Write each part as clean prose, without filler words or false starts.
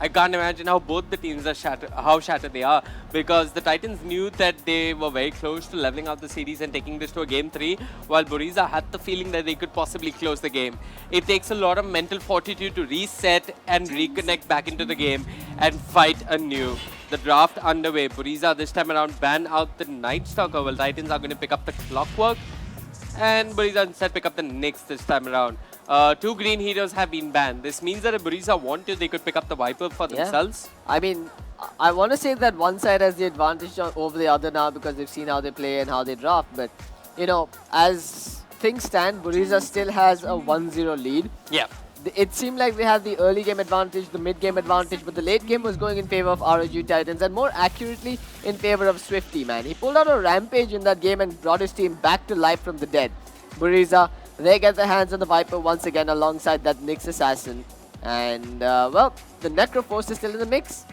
I can't imagine how both the teams are shattered they are, because the Titans knew that they were very close to leveling out the series and taking this to a game 3, while Buriza had the feeling that they could possibly close the game. It takes a lot of mental fortitude to reset and reconnect back into the game and fight anew. The draft underway. Buriza this time around ban out the Night Stalker, while Titans are going to pick up the Clockwork. And Buriza instead pick up the Nyx this time around. 2 green heroes have been banned. This means that if Buriza want to, they could pick up the Viper for themselves. I mean, I want to say that one side has the advantage over the other now because they've seen how they play and how they draft. But, you know, as things stand, Buriza still has a 1-0 lead. Yeah. It seemed like they had the early game advantage, the mid game advantage, but the late game was going in favor of ROG Titans and more accurately in favor of Swifty, man. He pulled out a rampage in that game and brought his team back to life from the dead. Buriza, they get their hands on the Viper once again alongside that Nyx Assassin. And, well, the Necroforce is still in the mix.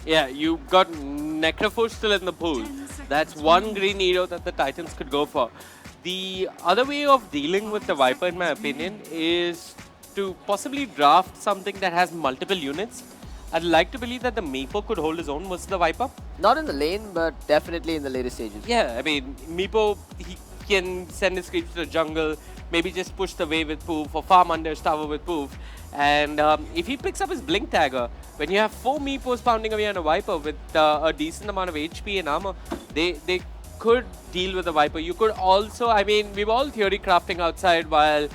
Yeah, you got Necroforce still in the pool. That's 1 green hero that the Titans could go for. The other way of dealing with the Viper, in my opinion, is to possibly draft something that has multiple units. I'd like to believe that the Meepo could hold his own versus the Viper. Not in the lane, but definitely in the later stages. Yeah, I mean, Meepo, he can send his creeps to the jungle, maybe just push the way with Poof, or farm under his tower with Poof. And if he picks up his Blink Tagger, when you have 4 Meepos pounding away on a Viper with a decent amount of HP and armor, they could deal with the Viper. You could also, I mean, we were all theory crafting outside while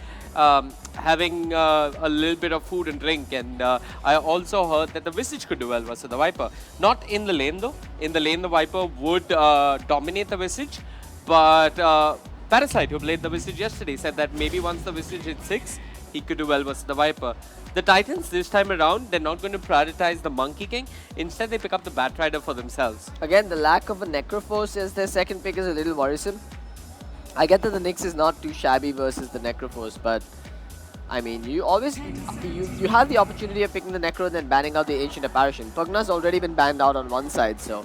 having a little bit of food and drink, and I also heard that the Visage could do well versus the Viper. Not in the lane though. In the lane, the Viper would dominate the Visage, but Parasite, who played the Visage yesterday, said that maybe once the Visage hits 6, he could do well versus the Viper. The Titans this time around, they're not going to prioritize the Monkey King. Instead, they pick up the Batrider for themselves. Again, the lack of a Necroforce as their second pick is a little worrisome. I get that the Nyx is not too shabby versus the Necroforce, but I mean, you always you have the opportunity of picking the Necro and then banning out the Ancient Apparition. Pugna's already been banned out on one side, so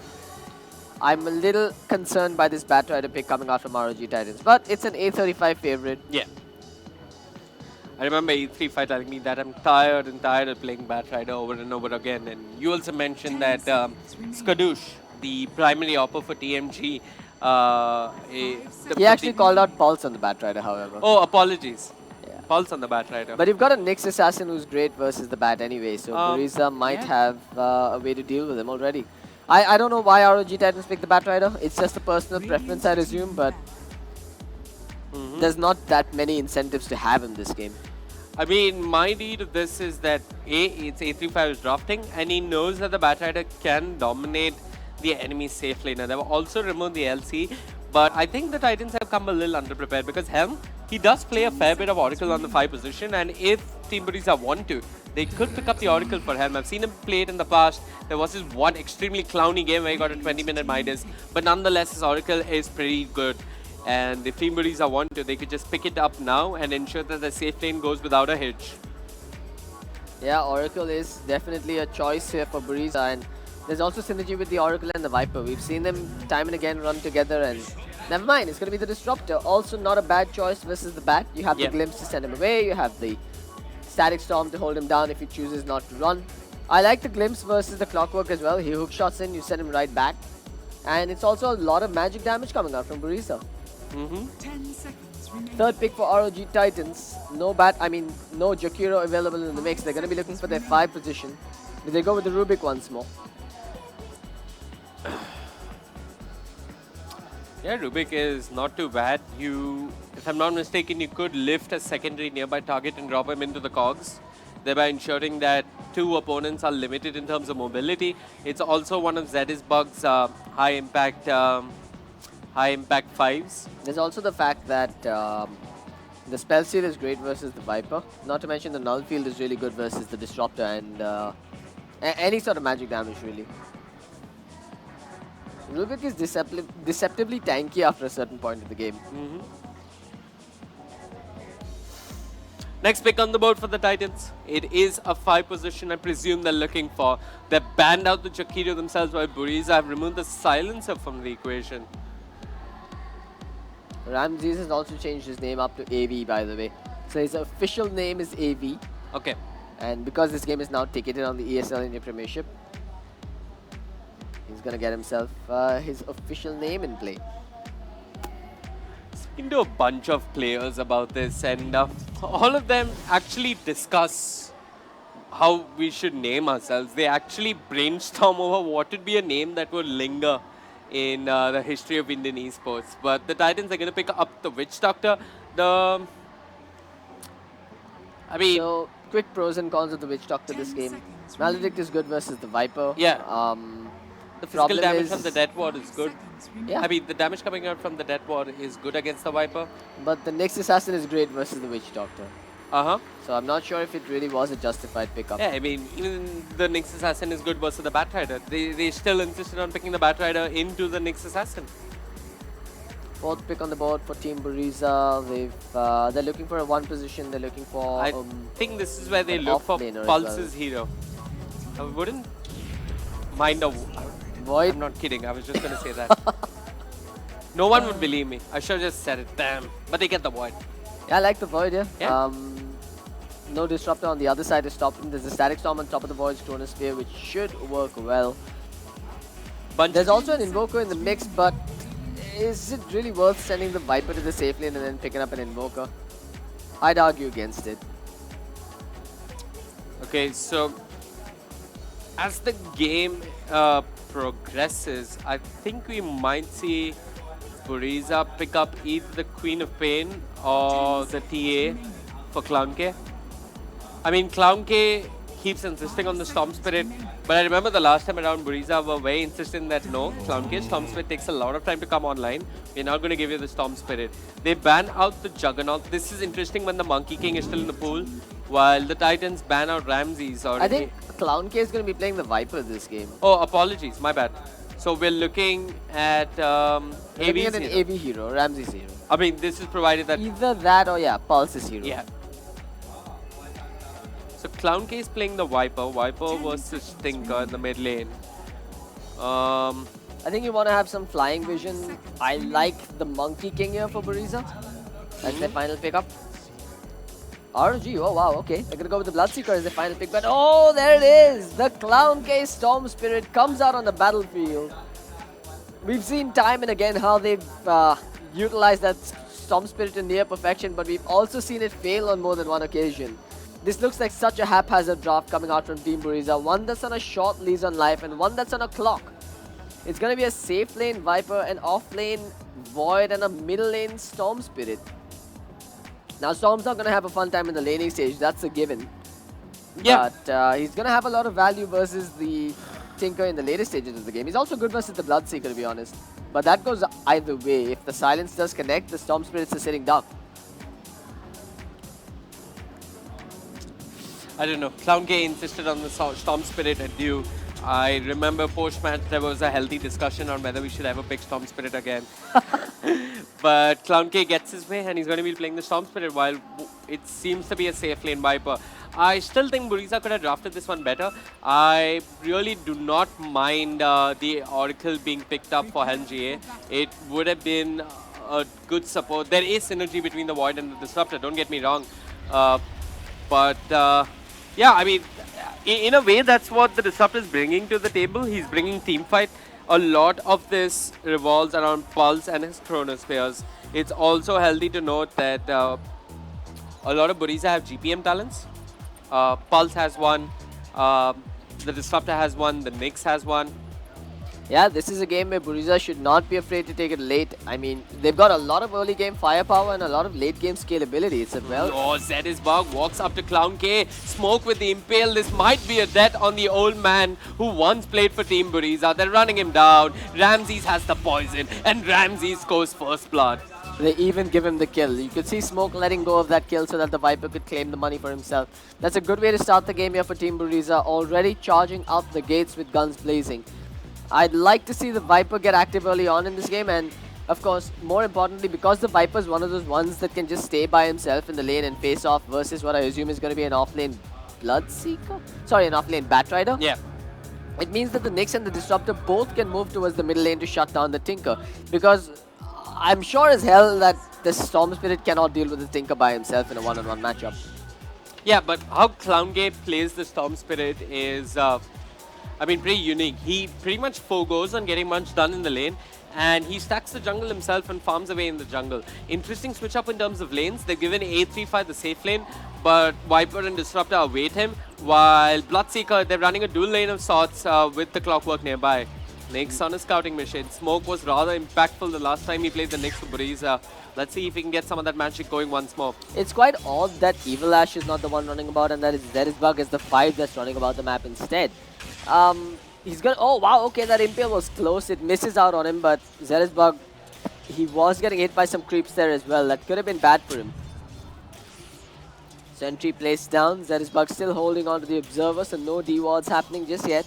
I'm a little concerned by this Batrider pick coming out from ROG Titans. But it's an A35 favorite. Yeah. I remember E35 telling me that I'm tired of playing Batrider over and over again. And you also mentioned that Skadoosh, the primary opper for TMG, he actually called out Pulse on the Batrider, however. Oh, apologies. Yeah. Pulse on the Batrider. But you've got a Nyx Assassin who's great versus the Bat anyway, so Buriza might have a way to deal with him already. I don't know why ROG Titans picked the Batrider. It's just a personal preference, I assume, but there's not that many incentives to have in this game. I mean, my read of this is that it's A35 is drafting, and he knows that the Batrider can dominate the enemy safe lane. And they've also removed the LC, but I think the Titans have come a little underprepared because Helm, he does play a fair bit of Oracle on the 5 position, and if Team Buriza want to, they could pick up the Oracle for Helm. I've seen him play it in the past. There was this one extremely clowny game where he got a 20-minute Midas, but nonetheless, his Oracle is pretty good. And if Team Buriza want to, they could just pick it up now and ensure that the safe lane goes without a hitch. Yeah, Oracle is definitely a choice here for Buriza, and there's also synergy with the Oracle and the Viper. We've seen them time and again run together, and never mind, it's going to be the Disruptor. Also not a bad choice versus the Bat. You have the Glimpse to send him away, you have the Static Storm to hold him down if he chooses not to run. I like the Glimpse versus the Clockwork as well. He hook shots in, you send him right back. And it's also a lot of magic damage coming out from Buriza. 10 seconds remaining. Third pick for ROG Titans. No Jakiro available in the mix. They're going to be looking for their 5 position. Do they go with the Rubik once more? Yeah, Rubik is not too bad. If I'm not mistaken, you could lift a secondary nearby target and drop him into the cogs, thereby ensuring that 2 opponents are limited in terms of mobility. It's also one of Zed's bugs, high impact 5s. There's also the fact that the Spell Seal is great versus the Viper. Not to mention the Null Field is really good versus the Disruptor and any sort of magic damage really. Rubik is deceptively tanky after a certain point of the game. Next pick on the board for the Titans. It is a 5 position I presume they're looking for. They've banned out the Jakiro themselves while Buriza have removed the Silencer from the equation. Ramses has also changed his name up to AV, by the way. So his official name is AV. Okay. And because this game is now ticketed on the ESL India Premiership, he's going to get himself his official name in play. Speaking to a bunch of players about this, and all of them actually discuss how we should name ourselves. They actually brainstorm over what would be a name that would linger in the history of Indian esports. But the Titans are going to pick up the Witch Doctor. I mean, So, quick pros and cons of the Witch Doctor this game. Maledict is good versus the Viper. Yeah. The physical problem damage is- from the Death Ward is good. Yeah. I mean, the damage coming out from the Death Ward is good against the Viper. But the Nyx Assassin is great versus the Witch Doctor. Uh-huh. So I'm not sure if it really was a justified pickup. Yeah, I mean, even the Nyx Assassin is good versus the Batrider. They still insisted on picking the Batrider into the Nyx Assassin. Fourth pick on the board for Team Buriza. They're looking for a one position. They're looking for. I think this is where they an look for off-laner as Pulse's hero. I wouldn't mind a... Void. I'm not kidding, I was just going to say that. No one would believe me. I should have just said it, damn. But they get the Void. Yeah, I like the Void, yeah. Yeah. No Disruptor on the other side is stopping. There's a Static Storm on top of the Void's Chronosphere, which should work well. There's also an Invoker in the mix, but is it really worth sending the Viper to the safe lane and then picking up an Invoker? I'd argue against it. Okay, so as the game progresses, I think we might see Buriza pick up either the Queen of Pain or the TA for Clown K. I mean, Clown K keeps insisting on the Storm Spirit, but I remember the last time around Buriza were very insistent that no, Clown K Storm Spirit takes a lot of time to come online. We're not going to give you the Storm Spirit. They ban out the Juggernaut. This is interesting when the Monkey King is still in the pool, while the Titans ban out Ramses already. I think Clown K is going to be playing the Viper this game. Oh, apologies, my bad. So we're looking at We're looking at an AV's hero. AV hero, Ramses hero. I mean, this is provided that... Either that or yeah, Pulse's hero. Yeah. So Clown K is playing the Viper. Viper versus Stinker in the mid lane. I think you want to have some flying vision. I like the Monkey King here for Buriza. That's their final pickup. RG, oh wow, okay. They're gonna go with the Bloodseeker as their final pick, but oh, there it is! The Clown K Storm Spirit comes out on the battlefield. We've seen time and again how they've utilized that Storm Spirit to near perfection, but we've also seen it fail on more than one occasion. This looks like such a haphazard draft coming out from Team Buriza. One that's on a short leash on life and one that's on a clock. It's gonna be a safe lane Viper, an off lane Void, and a middle lane Storm Spirit. Now Storm's not gonna have a fun time in the laning stage, that's a given. Yeah. But he's gonna have a lot of value versus the Tinker in the later stages of the game. He's also good versus the Bloodseeker, to be honest. But that goes either way. If the silence does connect, the Storm Spirits are sitting duck. I don't know. Clown K insisted on the Storm Spirit at due. I remember post-match there was a healthy discussion on whether we should ever pick Storm Spirit again. But Clown K gets his way and he's going to be playing the Storm Spirit while it seems to be a safe lane Viper. I still think Buriza could have drafted this one better. I really do not mind the Oracle being picked up for Helm GA. It would have been a good support. There is synergy between the Void and the Disruptor, don't get me wrong. Yeah, I mean, in a way, that's what the Disruptor is bringing to the table. He's bringing team fight. A lot of this revolves around Pulse and his Chronospheres. It's also healthy to note that a lot of Buriza have GPM talents. Pulse has one, the Disruptor has one, the Nyx has one. Yeah, this is a game where Buriza should not be afraid to take it late. I mean, they've got a lot of early game firepower and a lot of late game scalability. It's a well... Oh, Zedisbug walks up to Clown K. Smoke with the Impale. This might be a death on the old man who once played for Team Buriza. They're running him down. Ramses has the poison and Ramses scores first blood. They even give him the kill. You could see Smoke letting go of that kill so that the Viper could claim the money for himself. That's a good way to start the game here for Team Buriza. Already charging out the gates with guns blazing. I'd like to see the Viper get active early on in this game, and of course, more importantly, because the Viper is one of those ones that can just stay by himself in the lane and face off versus what I assume is going to be an offlane Bloodseeker? Sorry, an offlane Batrider? Yeah. It means that the Nyx and the Disruptor both can move towards the middle lane to shut down the Tinker, because I'm sure as hell that the Storm Spirit cannot deal with the Tinker by himself in a one-on-one matchup. Yeah, but how ClownGate plays the Storm Spirit is, pretty unique. He pretty much forgoes on getting much done in the lane, and he stacks the jungle himself and farms away in the jungle. Interesting switch up in terms of lanes. They've given A35 the safe lane, but Viper and Disruptor await him, while Bloodseeker, they're running a dual lane of sorts with the Clockwork nearby. Nyx on a scouting mission. Smoke was rather impactful the last time he played the Nyx for Breeza. Let's see if he can get some of that magic going once more. It's quite odd that Evil Ash is not the one running about and that Zerisbug is the 5 that's running about the map instead. He's gonna... Oh, wow, okay, that Impale was close. It misses out on him, but Zerisbug, he was getting hit by some creeps there as well. That could have been bad for him. Sentry placed down. Zerisbug still holding on to the Observer, so no D-wards happening just yet.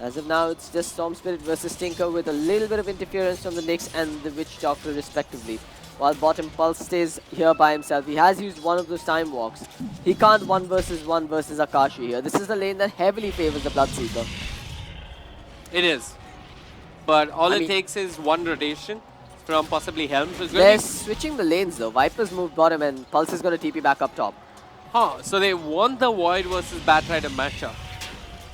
As of now, it's just Storm Spirit versus Tinker with a little bit of interference from the Nyx and the Witch Doctor respectively. While bottom Pulse stays here by himself. He has used one of those time walks. He can't 1 versus Akashi here. This is the lane that heavily favors the Bloodseeker. It is. But all it takes is one rotation from possibly Helm. So they're switching the lanes though. Viper's moved bottom and Pulse is going to TP back up top. Huh, so they want the Void versus Batrider matchup.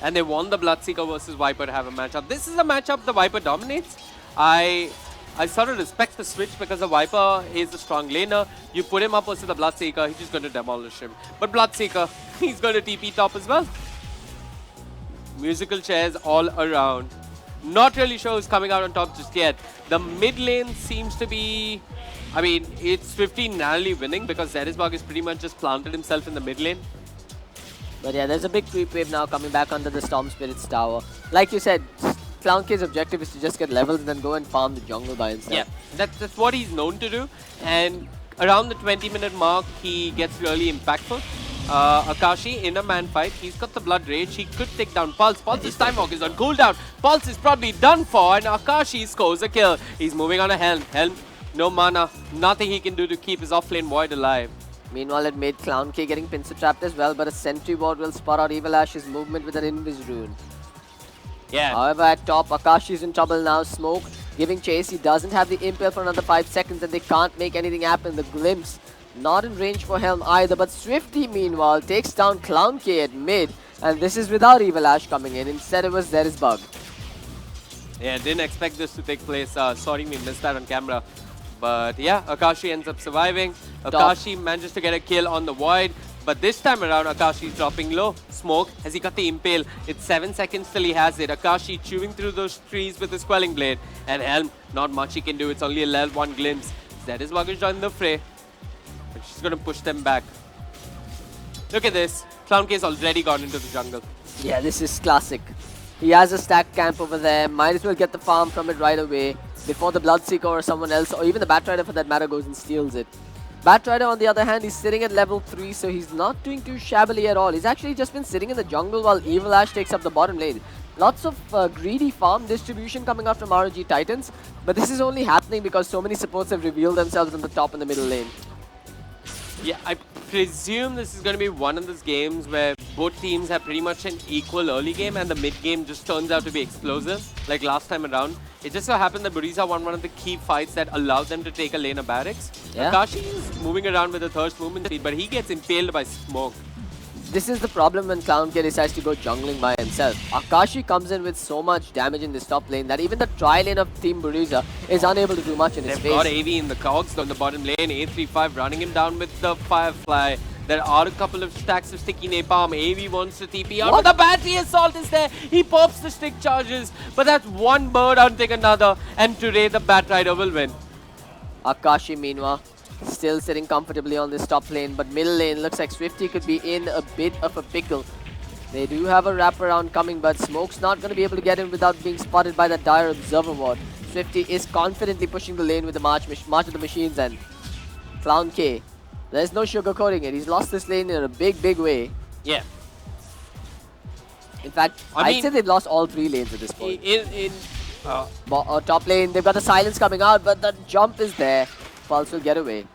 And they want the Bloodseeker versus Viper to have a matchup. This is a matchup the Viper dominates. I sort of respect the switch because the Viper is a strong laner. You put him up versus the Bloodseeker, he's just going to demolish him. But Bloodseeker, he's going to TP top as well. Musical chairs all around. Not really sure who's coming out on top just yet. The mid lane seems to be... it's 15 narrowly winning because Zerisbug is pretty much just planted himself in the mid lane. But yeah, there's a big creep wave now coming back under the Storm Spirit's tower. Like you said, ClownK's objective is to just get levels and then go and farm the jungle by himself. Yeah, that's what he's known to do. And around the 20-minute mark, he gets really impactful. Akashi in a man fight. He's got the Blood Rage. He could take down Pulse. Pulse's Time Walk is on cooldown. Pulse is probably done for, and Akashi scores a kill. He's moving on a Helm. Helm, no mana. Nothing he can do to keep his offlane Void alive. Meanwhile, it made ClownK getting pincer trapped as well, but a Sentry Ward will spot out Evil Ash's movement with an Invis Rune. Yeah. However, at top, Akashi's in trouble now. Smoke giving chase. He doesn't have the Impale for another 5 seconds, and they can't make anything happen. The Glimpse not in range for Helm either, but Swifty, meanwhile, takes down ClownK at mid, and this is without Evil Ash coming in. Instead, it was Zerisbug. Yeah, didn't expect this to take place. Sorry we missed that on camera. But yeah, Akashi ends up surviving. Akashi manages to get a kill on the Void. But this time around, Akashi is dropping low. Smoke, has he got the Impale? It's 7 seconds till he has it. Akashi chewing through those trees with his Quelling Blade. And Helm, not much he can do. It's only a level 1 glimpse. Zerisbug is joined the fray. But she's going to push them back. Look at this. ClownK's already gone into the jungle. Yeah, this is classic. He has a stack camp over there. Might as well get the farm from it right away before the Bloodseeker or someone else, or even the Batrider for that matter, goes and steals it. Batrider, on the other hand, he's sitting at level 3, so he's not doing too shabbily at all. He's actually just been sitting in the jungle while Evil Ash takes up the bottom lane. Lots of greedy farm distribution coming out from ROG Titans, but this is only happening because so many supports have revealed themselves on the top and the middle lane. Yeah, I presume this is going to be one of those games where both teams have pretty much an equal early game and the mid game just turns out to be explosive, like last time around. It just so happened that Breeza won one of the key fights that allowed them to take a lane of barracks. Yeah. Akashi is moving around with a thirst movement speed, but he gets impaled by Smoke. This is the problem when ClownK decides to go jungling by himself. Akashi comes in with so much damage in this top lane that even the tri-lane of Team Breeza is unable to do much in his face. They've got AV in the cogs on the bottom lane, A35 running him down with the Firefly. There are a couple of stacks of sticky napalm. AV wants to TP out, but the battery assault is there. He pops the stick charges, but that's one bird hunting another, and today the Batrider will win. Akashi, meanwhile, still sitting comfortably on this top lane, but middle lane looks like Swifty could be in a bit of a pickle. They do have a wraparound coming, but Smoke's not going to be able to get in without being spotted by that dire Observer Ward. Swifty is confidently pushing the lane with the March of the Machines, and ClownK, there's no sugarcoating it. He's lost this lane in a big, big way. Yeah. In fact, I'd say they've lost all 3 lanes at this point. Top lane, they've got the silence coming out, but the jump is there. Pulse will get away.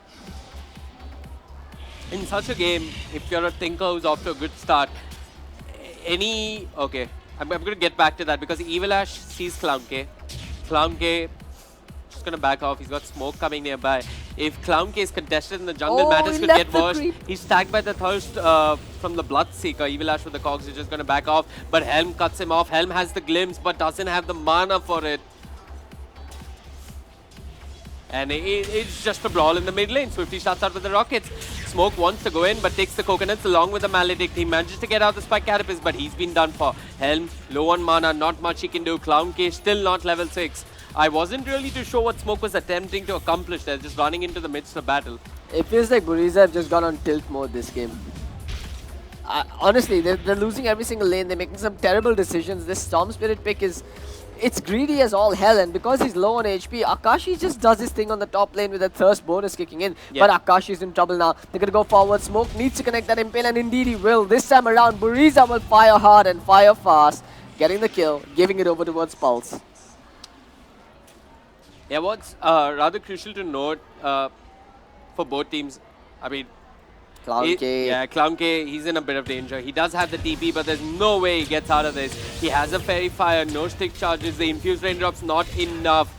In such a game, if you're a Tinker who's off to a good start, okay, I'm going to get back to that because Evil Ash sees ClownK. ClownK just going to back off. He's got Smoke coming nearby. If Clown K is contested in the jungle, Oh, matters he could left get the worse. creep. He's tagged by the Thirst from the Bloodseeker. Evil Ash with the Cogs is just going to back off, but Helm cuts him off. Helm has the glimpse, but doesn't have the mana for it. And it's just a brawl in the mid lane. Swifty starts out with the rockets. Smoke wants to go in, but takes the coconuts along with the Maledict. He manages to get out the Spike Carapace, but he's been done for. Helm, low on mana, not much he can do. Clown K still not level 6. I wasn't really too sure what Smoke was attempting to accomplish there, just running into the midst of battle. It feels like Buriza have just gone on tilt mode this game. Honestly, they're losing every single lane. They're making some terrible decisions. This Storm Spirit pick is... It's greedy as all hell, and because he's low on HP, Akashi just does his thing on the top lane with that Thirst bonus kicking in. Yeah. But Akashi's in trouble now. They're gonna go forward. Smoke needs to connect that Impale, and indeed he will. This time around, Buriza will fire hard and fire fast, getting the kill, giving it over towards Pulse. Yeah, what's rather crucial to note for both teams, I mean, Clown K. Yeah, Clown K, he's in a bit of danger. He does have the TP, but there's no way he gets out of this. He has a Fairy Fire, no stick charges, the Infused Raindrops not enough.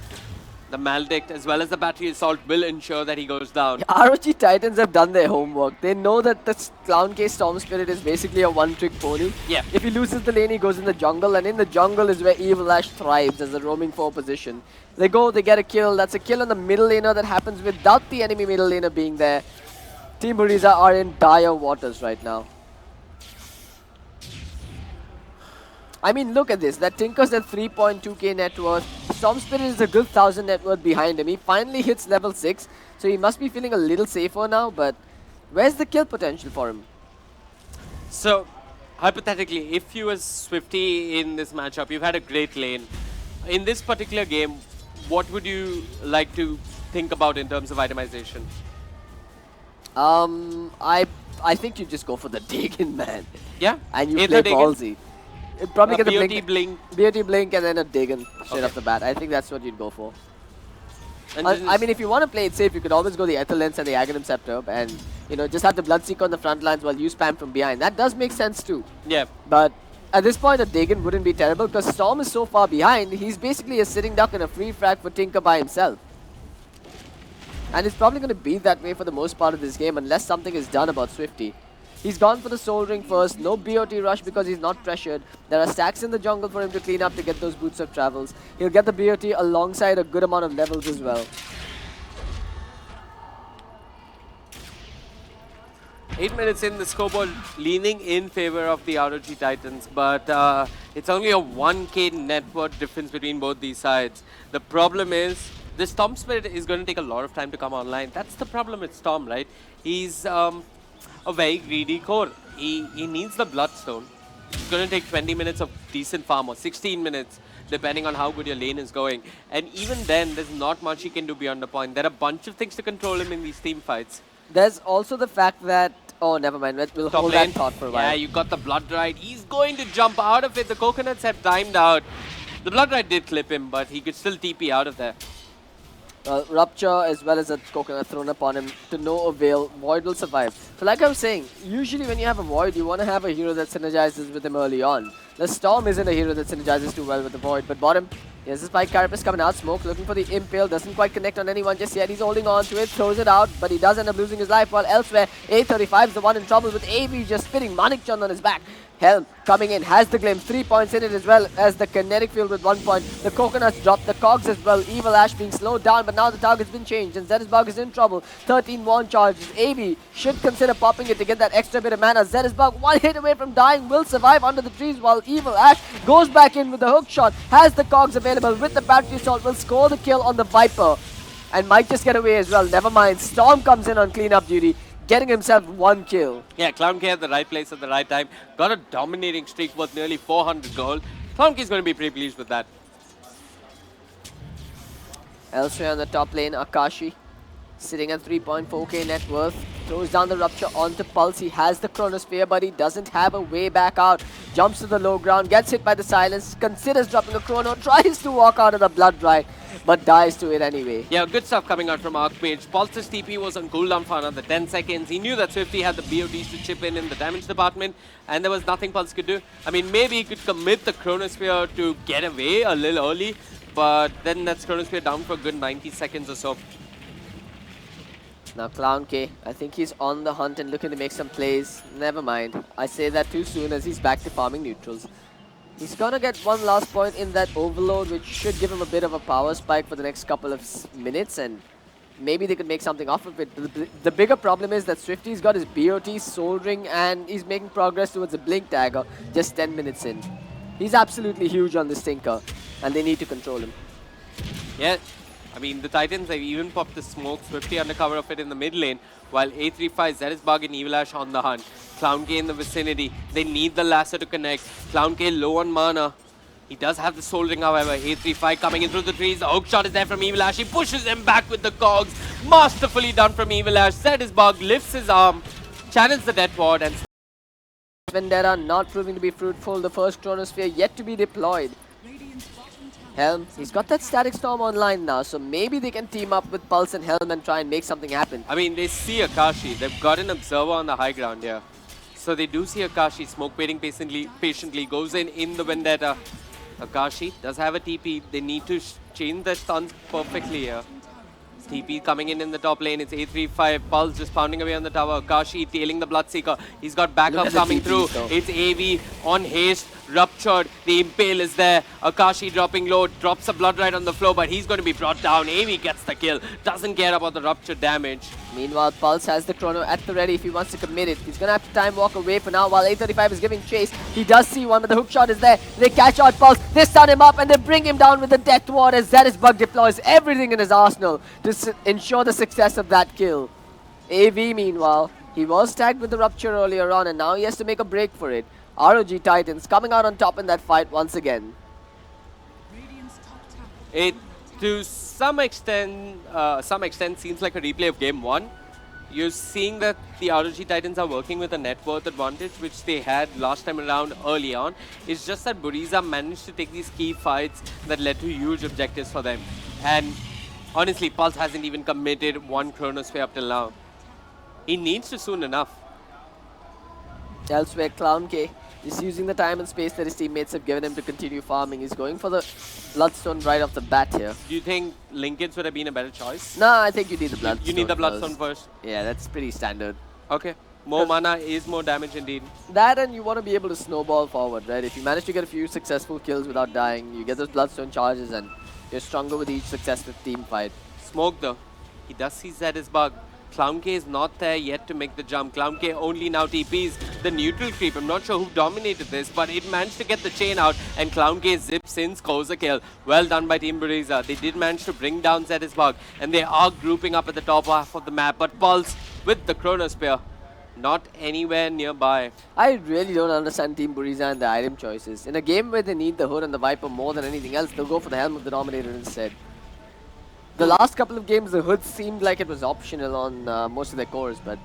The Maledict as well as the Battery Assault will ensure that he goes down. ROG Titans have done their homework. They know that the Clown K Storm Spirit is basically a one-trick pony. Yeah. If he loses the lane, he goes in the jungle, and in the jungle is where Evil Ash thrives as a roaming 4 position. They go, they get a kill. That's a kill on the middle laner that happens without the enemy middle laner being there. Team Buriza are in dire waters right now. I mean, look at this. That Tinker's at 3.2k net worth. Storm Spirit is a good 1000 net worth behind him. He finally hits level 6, so he must be feeling a little safer now, but where's the kill potential for him? So, hypothetically, if you were Swifty in this matchup, you've had a great lane. In this particular game, what would you like to think about in terms of itemization? I think you just go for the Dagon, man. Yeah? And you Either play Dagon, ballsy. You'd probably get the BOT Blink. BOT Blink and then a Dagon straight Okay. off the bat. I think that's what you'd go for. And I mean, if you want to play it safe, you could always go the Ether Lens and the Aghanim Scepter and, you know, just have the Bloodseeker on the front lines while you spam from behind. That does make sense too. yeah. But at this point, a Dagon wouldn't be terrible because Storm is so far behind. He's basically a sitting duck and a free frag for Tinker by himself. And it's probably going to be that way for the most part of this game unless something is done about Swifty. He's gone for the Soul Ring first, no BOT rush because he's not pressured. There are stacks in the jungle for him to clean up to get those Boots of Travels. He'll get the BOT alongside a good amount of levels as well. 8 minutes in, the scoreboard leaning in favor of the ROG Titans, but it's only a 1k net worth difference between both these sides. The problem is, the Storm Spirit is going to take a lot of time to come online. That's the problem with Storm, right? He's a very greedy core. He needs the Bloodstone. It's going to take 20 minutes of decent farm, or 16 minutes, depending on how good your lane is going. And even then, there's not much he can do beyond the point. There are a bunch of things to control him in these team fights. There's also the fact that... Oh, never mind. We'll Top hold lane. that thought for a while. Yeah, you got the Blood Ride. He's going to jump out of it. The coconuts have timed out. The Blood Ride did clip him, but he could still TP out of there. Rupture as well as a coconut thrown upon him to no avail. Void will survive. So like I was saying, usually when you have a Void, you want to have a hero that synergizes with him early on. The Storm isn't a hero that synergizes too well with the Void, but bottom, here's the Spike Carapace coming out. Smoke looking for the Impale, doesn't quite connect on anyone just yet. He's holding on to it, throws it out, but he does end up losing his life, while elsewhere, A35 is the one in trouble with AV just spinning Manik Chand on his back. Helm coming in, has the glimpse, 3 points in it as well as the kinetic field with 1 point. The coconuts drop, the cogs as well. Evil Ash being slowed down, but now the target's been changed and Zetisbug is in trouble. 13 wand charges. AV should consider popping it to get that extra bit of mana. Zetisbug 1 hit away from dying, will survive under the trees while Evil Ash goes back in with the hook shot. Has the cogs available with the battery assault, will score the kill on the Viper. And might just get away as well, never mind. Storm comes in on cleanup duty, getting himself 1 kill. Yeah, Clown K at the right place at the right time. Got a dominating streak worth nearly 400 gold. Clown K is going to be pretty pleased with that. Elsewhere on the top lane, Akashi sitting at 3.4k net worth. Throws down the Rupture onto Pulse. He has the Chronosphere, but he doesn't have a way back out. Jumps to the low ground, gets hit by the Silence, considers dropping a Chrono, tries to walk out of the Blood Ride, but dies to it anyway. Yeah, good stuff coming out from Archmage. Pulse's TP was on cooldown for another 10 seconds. He knew that Swifty had the BODs to chip in the damage department, and there was nothing Pulse could do. I mean, maybe he could commit the Chronosphere to get away a little early, but then that's Chronosphere down for a good 90 seconds or so. Now Clown K, I think he's on the hunt and looking to make some plays. Never mind. I say that too soon as he's back to farming neutrals. He's gonna get one last point in that overload, which should give him a bit of a power spike for the next couple of minutes, and maybe they could make something off of it. The bigger problem is that Swifty's got his BOT soldering and he's making progress towards a Blink Dagger just 10 minutes in. He's absolutely huge on this Tinker, and they need to control him. Yeah, I mean, the Titans have even popped the smoke, Swifty under cover of it in the mid lane, while A35, Zetisbug and Evil Ash on the hunt. Clown K in the vicinity. They need the lasso to connect. Clown K low on mana. He does have the soldering, however. A35 coming in through the trees. The hook shot is there from Evil Ash. He pushes him back with the cogs. Masterfully done from Evil Ash. Zetisbug lifts his arm, channels the death ward, and Vendetta not proving to be fruitful. The first Chronosphere yet to be deployed. Radiant's bottom tower. Helm, he's got that Static Storm online now, so maybe they can team up with Pulse and Helm and try and make something happen. I mean, they see Akashi. They've got an observer on the high ground here. So they do see Akashi. Smoke waiting patiently goes in the Vendetta. Akashi does have a TP. They need to change their stuns perfectly here. TP coming in the top lane. It's A35. Pulse just pounding away on the tower. Akashi tailing the Bloodseeker. He's got backup coming through. It's AV on haste. Ruptured. The Impale is there. Akashi dropping low. Drops a Blood right on the floor, but he's going to be brought down. AV gets the kill. Doesn't care about the ruptured damage. Meanwhile, Pulse has the Chrono at the ready if he wants to commit it. He's going to have to time walk away for now while A35 is giving chase. He does see one, but the hook shot is there. They catch out Pulse. They stun him up and they bring him down with the Death Ward as Zetisbug deploys everything in his arsenal to ensure the success of that kill. AV, meanwhile, he was tagged with the Rupture earlier on and now he has to make a break for it. ROG Titans coming out on top in that fight once again. Radiant's top tower. It, to some extent seems like a replay of game 1. You're seeing that the ROG Titans are working with a net worth advantage, which they had last time around early on. It's just that Buriza managed to take these key fights that led to huge objectives for them. And honestly, Pulse hasn't even committed one Chronosphere up till now. He needs to soon enough. Elsewhere, Clown K is using the time and space that his teammates have given him to continue farming. He's going for the Bloodstone right off the bat here. Do you think Linkage would have been a better choice? No, I think you need the Bloodstone. You need the Bloodstone first. Yeah, that's pretty standard. Okay. More mana is more damage indeed. That, and you want to be able to snowball forward, right? If you manage to get a few successful kills without dying, you get those Bloodstone charges and you're stronger with each successive team fight. Smoke though. He does see Zetisbug. Clown K is not there yet to make the jump. Clown K only now TPs the neutral creep. I'm not sure who dominated this, but it managed to get the chain out, and Clown K zips in, scores a kill. Well done by Team Buriza. They did manage to bring down Zetisbug, and they are grouping up at the top half of the map, but Pulse with the Chronosphere not anywhere nearby. I really don't understand Team Buriza and the item choices. In a game where they need the Hood and the Viper more than anything else, they'll go for the Helm of the Dominator instead. The last couple of games, the Hood seemed like it was optional on most of their cores, but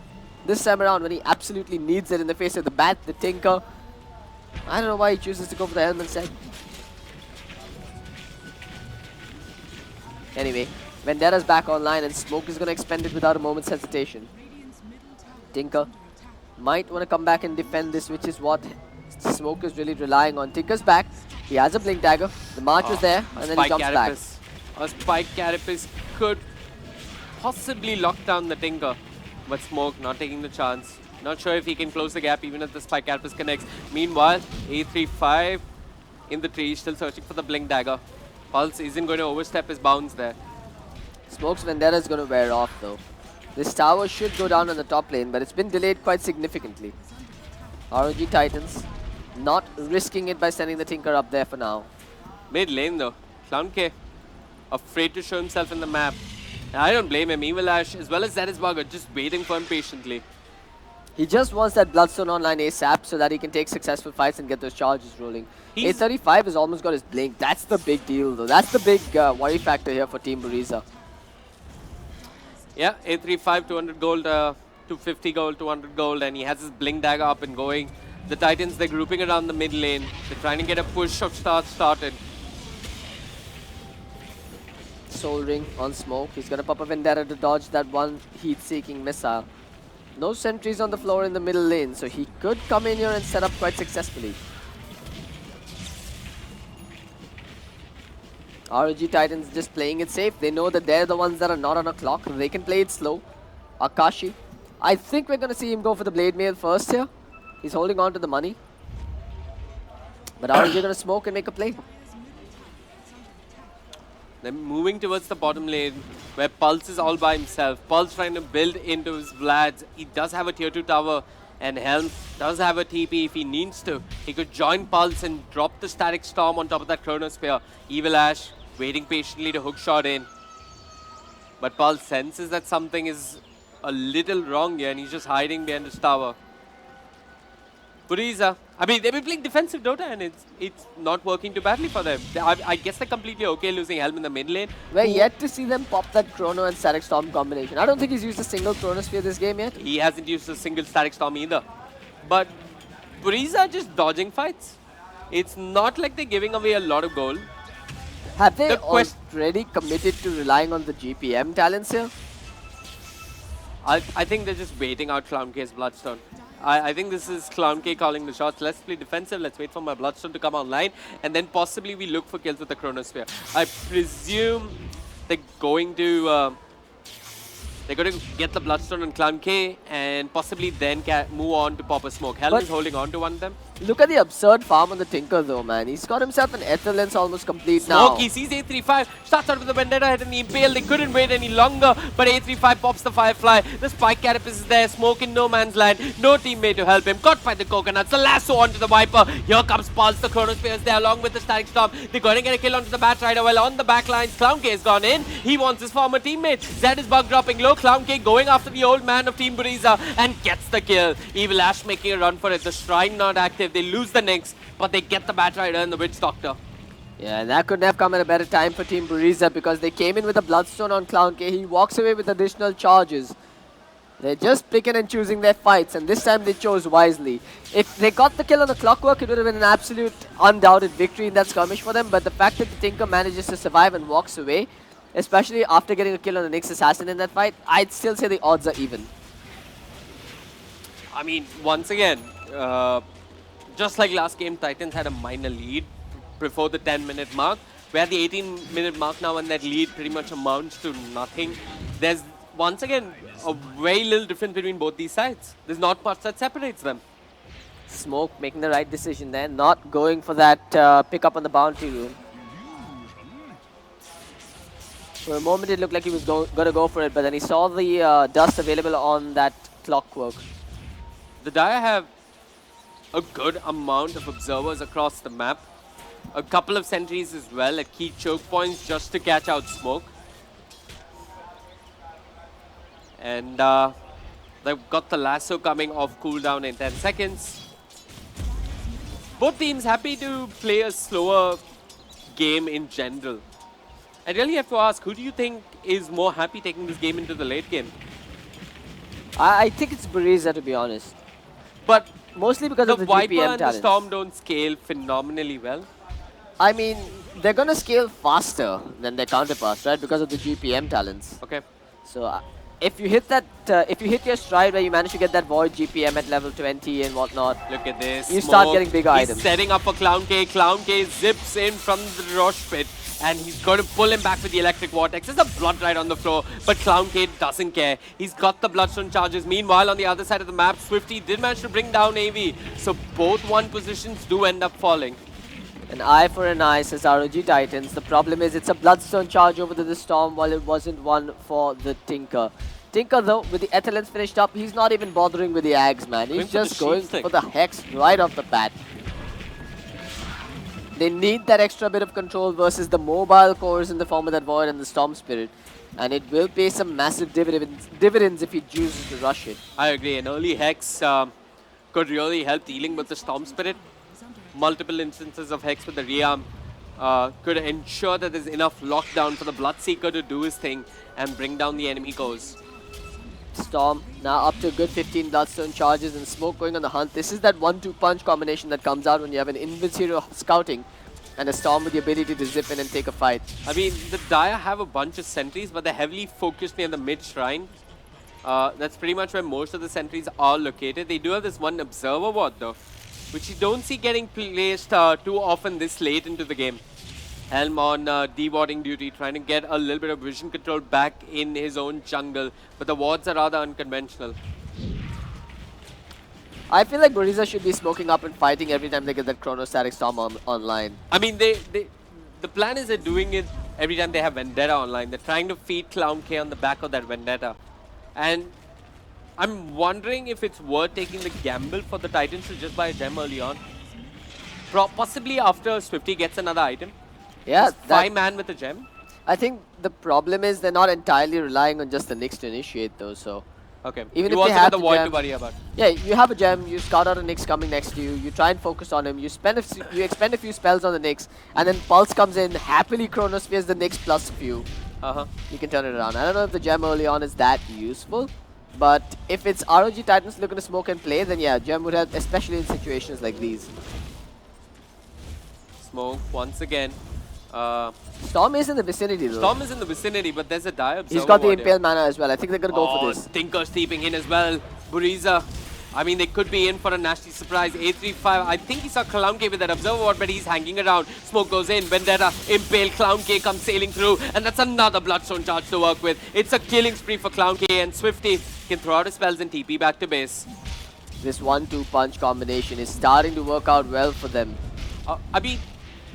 this time around, when he absolutely needs it in the face of the Bat, the Tinker, I don't know why he chooses to go for the Helm instead. Anyway, Vendetta's back online and Smoke is going to expend it without a moment's hesitation. Radiant's middle tower. Tinker Under attack. might want to come back and defend this, which is what Smoke is really relying on. Tinker's back. He has a Blink Dagger. The March was there, and then he jumps back. A Spike Carapace could possibly lock down the Tinker, but Smoke not taking the chance. Not sure if he can close the gap even if the Spike Carapace connects. Meanwhile, A35 in the tree, still searching for the Blink Dagger. Pulse isn't going to overstep his bounds there. Smoke's Vendetta is going to wear off though. This tower should go down on the top lane, but it's been delayed quite significantly. ROG Titans not risking it by sending the Tinker up there for now. Mid lane though, Clown K afraid to show himself in the map. And I don't blame him. Evil Ash as well as Zetisbug are just waiting for him patiently. He just wants that Bloodstone online ASAP so that he can take successful fights and get those charges rolling. A35 has almost got his Blink. That's the big deal though. That's the big worry factor here for Team Buriza. Yeah, A35, 200 gold, 250 gold, 200 gold, and he has his Blink Dagger up and going. The Titans, they're grouping around the mid lane. They're trying to get a push of started. Soul Ring on Smoke. He's going to pop a Vendetta to dodge that one heat-seeking missile. No sentries on the floor in the middle lane, so he could come in here and set up quite successfully. ROG Titans just playing it safe. They know that they're the ones that are not on a clock. They can play it slow. Akashi. I think we're going to see him go for the Blade Mail first here. He's holding on to the money. But RNG going to smoke and make a play. They're moving towards the bottom lane where Pulse is all by himself. Pulse trying to build into his Vlads. He does have a tier 2 tower and Helm does have a TP if he needs to. He could join Pulse and drop the Static Storm on top of that Chronosphere. Evil Ash waiting patiently to hook shot in. But Pulse senses that something is a little wrong here and he's just hiding behind this tower. Buriza, I mean, they've been playing defensive Dota and it's not working too badly for them. I guess they're completely okay losing Helm in the mid lane. We're yet to see them pop that Chrono and Static Storm combination. I don't think he's used a single Chronosphere this game yet. He hasn't used a single Static Storm either. But Buriza are just dodging fights. It's not like they're giving away a lot of gold. Have they already committed to relying on the GPM talents here? I think they're just waiting out Clown K's Bloodstone. I think this is Clown K calling the shots. Let's play defensive. Let's wait for my Bloodstone to come online. And then possibly we look for kills with the Chronosphere. I presume they're going to get the Bloodstone on Clown K and possibly then move on to pop a smoke. Helm is holding on to one of them. Look at the absurd farm on the Tinker though, man. He's got himself an Ether Lens almost complete now. Smoke, he sees A35, starts out with the Vendetta hit and the Impale. They couldn't wait any longer, but A35 pops the Firefly. The Spike Carapace is there, Smoke in no man's land. No teammate to help him. Caught by the Coconuts, the lasso onto the Viper. Here comes Pulse, the Chronosphere is there along with the Static Storm. They're going to get a kill onto the Bat Rider. Well, on the back lines, Clown K has gone in. He wants his former teammate. Zed is bug dropping low. Clown K going after the old man of Team Buriza and gets the kill. Evil Ash making a run for it. The Shrine not active. They lose the Nyx, but they get the Bat Rider and the Witch Doctor. Yeah, and that couldn't have come at a better time for Team Buriza because they came in with a Bloodstone on Clown K. He walks away with additional charges. They're just picking and choosing their fights, and this time they chose wisely. If they got the kill on the Clockwork, it would have been an absolute undoubted victory in that skirmish for them, but the fact that the Tinker manages to survive and walks away, especially after getting a kill on the Nyx Assassin in that fight, I'd still say the odds are even. I mean, once again, just like last game, Titans had a minor lead before the 10-minute mark. We're at the 18-minute mark now and that lead pretty much amounts to nothing. There's, once again, a very little difference between both these sides. There's not much that separates them. Smoke making the right decision there, not going for that pick up on the bounty rune. For a moment it looked like he was going to go for it, but then he saw the dust available on that Clockwork. The Dire have a good amount of observers across the map. A couple of sentries as well at key choke points just to catch out Smoke. And they've got the lasso coming off cooldown in 10 seconds. Both teams happy to play a slower game in general. I really have to ask, who do you think is more happy taking this game into the late game? I think it's Buriza, to be honest. But mostly because of the Viper GPM and talents. the Storm don't scale phenomenally well. I mean, they're going to scale faster than their counterparts, right? Because of the GPM talents. Okay. So if you hit that, if you hit your stride where you manage to get that Void GPM at level 20 and whatnot, Look at this. you start getting bigger He's items. setting up for Clown K. Clown K zips in from the Roche pit. And he's going to pull him back with the Electric Vortex. There's a Blood right on the floor, but Clown K doesn't care. He's got the Bloodstone charges. Meanwhile, on the other side of the map, Swifty did manage to bring down AV. So both one positions do end up falling. An eye for an eye, says ROG Titans. The problem is it's a Bloodstone charge over to the Storm while it wasn't one for the Tinker. Tinker, though, with the Ether Lens finished up, he's not even bothering with the Ags, man. He's just going for the Hex right off the bat. They need that extra bit of control versus the mobile cores in the form of that Void and the Storm Spirit. And it will pay some massive dividends if he chooses to rush it. I agree. An early Hex could really help dealing with the Storm Spirit. Multiple instances of Hex with the rearm could ensure that there's enough lockdown for the Bloodseeker to do his thing and bring down the enemy cores. Storm now up to a good 15 Bloodstone charges and Smoke going on the hunt. This is that 1-2 punch combination that comes out when you have an Invis hero scouting and a Storm with the ability to zip in and take a fight. I mean, the Dire have a bunch of sentries, but they're heavily focused near the mid-shrine. That's pretty much where most of the sentries are located. They do have this one Observer Ward though, which you don't see getting placed too often this late into the game. Helm on dewarding duty, trying to get a little bit of vision control back in his own jungle, but the wards are rather unconventional. I feel like Bariza should be smoking up and fighting every time they get that Chronostatic Storm online. I mean, the plan is they're doing it every time they have Vendetta online. They're trying to feed Clown K on the back of that Vendetta. And I'm wondering if it's worth taking the gamble for the Titans to just buy a gem early on. Possibly after Swifty gets another item. Yeah, Just 5-man with a gem. I think the problem is they're not entirely relying on just the Nyx to initiate though, so... Okay. Even you if they also have got the the void gem, to worry about. Yeah, you have a gem, you scout out a Nyx coming next to you, you try and focus on him, you expend a few spells on the Nyx, and then Pulse comes in, happily Chronospheres the Nyx plus a few. You can turn it around. I don't know if the gem early on is that useful, but if it's ROG Titans looking to smoke and play, then yeah, gem would help, especially in situations like these. Smoke once again. Storm is in the vicinity though. Storm is in the vicinity, but there's a die observer. He's got the ward here. Impale mana as well. I think they're going to go for this. Tinker's steeping in as well. Buriza. I mean, they could be in for a nasty surprise. 835. I think he saw Clown K with that observer ward, but he's hanging around. Smoke goes in. Vendetta, Impale, Clown K comes sailing through, and that's another Bloodstone charge to work with. It's a killing spree for Clown K, and Swifty can throw out his spells and TP back to base. This 1-2 punch combination is starting to work out well for them. I mean,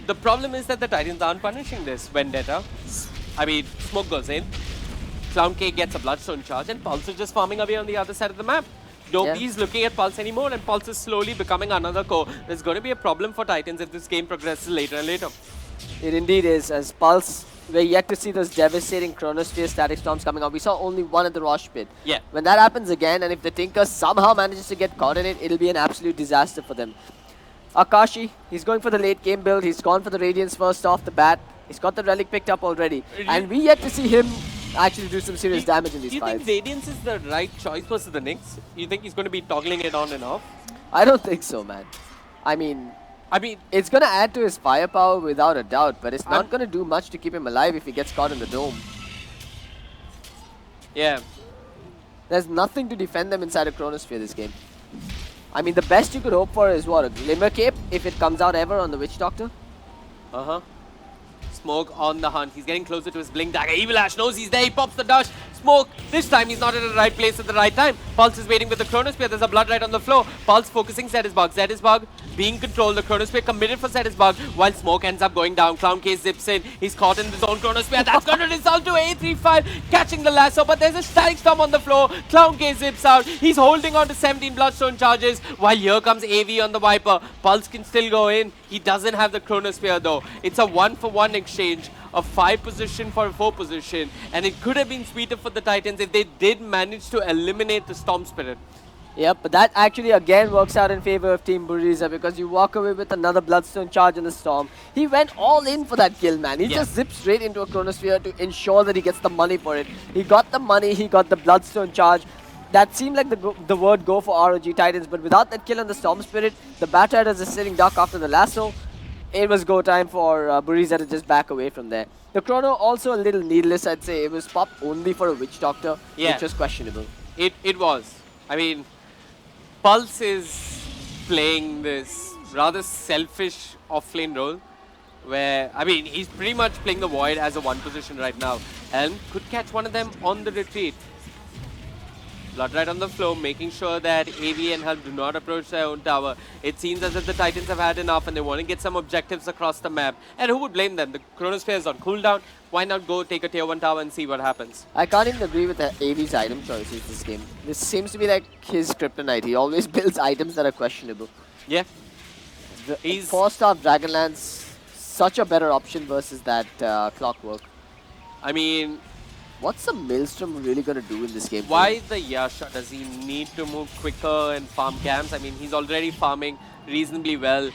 the problem is that the Titans aren't punishing this Vendetta. I mean, Smoke goes in. Clown K gets a Bloodstone charge, and Pulse is just farming away on the other side of the map. Nobody's looking at Pulse anymore, and Pulse is slowly becoming another core. There's going to be a problem for Titans if this game progresses later and later. It indeed is, as Pulse, we're yet to see those devastating Chronosphere Static Storms coming out. We saw only one at the Rosh pit. Yeah. When that happens again, and if the Tinker somehow manages to get caught in it, it'll be an absolute disaster for them. Akashi, he's going for the late game build. He's gone for the Radiance first off the bat. He's got the Relic picked up already. And we yet to see him actually do some serious damage in these fights. Do you think Radiance is the right choice versus the Nyx? You think he's going to be toggling it on and off? I don't think so, man. I mean, it's going to add to his firepower without a doubt, but it's not going to do much to keep him alive if he gets caught in the dome. Yeah. There's nothing to defend them inside a Chronosphere this game. I mean, the best you could hope for is what? A Glimmer Cape, if it comes out ever on the Witch Doctor? Smoke on the hunt. He's getting closer to his Blink Dagger. Evil Ash knows he's there. He pops the dash. Smoke. This time he's not in the right place at the right time. Pulse is waiting with the Chronosphere. There's a blood right on the floor. Pulse focusing Zetisbug. Zetisbug being controlled. The Chronosphere committed for Zetisbug while Smoke ends up going down. Clown K zips in. He's caught in his own Chronosphere. That's going to result to A35 catching the lasso. But there's a Static Storm on the floor. Clown K zips out. He's holding on to 17 Bloodstone charges while here comes AV on the Viper. Pulse can still go in. He doesn't have the Chronosphere though. It's a 1-for-1 exchange. A 5 position for a 4 position, and it could have been sweeter for the Titans if they did manage to eliminate the Storm Spirit. Yep, but that actually again works out in favor of Team Buriza because you walk away with another Bloodstone charge in the Storm. He went all in for that kill, man. He just zipped straight into a Chronosphere to ensure that he gets the money for it. He got the money, he got the Bloodstone charge. That seemed like the word go for ROG Titans, but without that kill on the Storm Spirit, the Batter is a sitting duck after the lasso. It was go time for Buriza to just back away from there. The Chrono also a little needless, I'd say. It was popped only for a Witch Doctor, which was questionable. It was. I mean, Pulse is playing this rather selfish off-lane role where, I mean, he's pretty much playing the Void as a 1 position right now. Helm could catch one of them on the retreat. Blood right on the floor, making sure that AV and Helm do not approach their own tower. It seems as if the Titans have had enough and they want to get some objectives across the map. And who would blame them? The Chronosphere is on cooldown. Why not go take a tier 1 tower and see what happens? I can't even agree with AV's item choices this game. This seems to be like his kryptonite. He always builds items that are questionable. Yeah. He's 4-star Dragonlance, such a better option versus that Clockwork. I mean, what's the Maelstrom really going to do in this game? Why the Yasha? Does he need to move quicker and farm camps? I mean, he's already farming reasonably well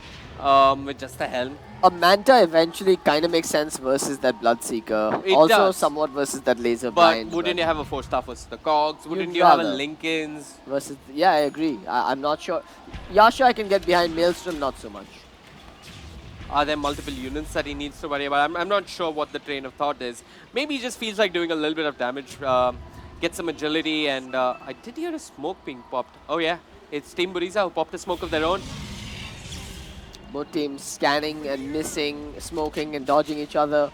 with just the Helm. A Manta eventually kind of makes sense versus that Bloodseeker. It also does. somewhat versus that Laser But Blind. wouldn't you have a 4-star versus the Cogs? Wouldn't you have a Linkens? Versus, yeah, I agree. I'm not sure. Yasha I can get behind, Maelstrom not so much. Are there multiple units that he needs to worry about? I'm not sure what the train of thought is. Maybe he just feels like doing a little bit of damage, get some agility, and I did hear a smoke being popped. Oh yeah, it's Team Buriza who popped a smoke of their own. Both teams scanning and missing, smoking and dodging each other.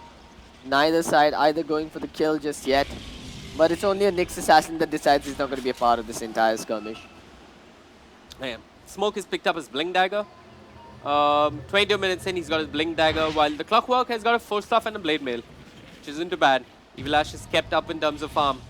Neither side either going for the kill just yet. But it's only a Nyx assassin that decides he's not going to be a part of this entire skirmish. Yeah. Smoke has picked up his Blink Dagger. 22 minutes in, he's got his Blink Dagger, while the Clockwork has got a Force Staff and a Blade Mail, which isn't too bad. Evilash is kept up in terms of farm.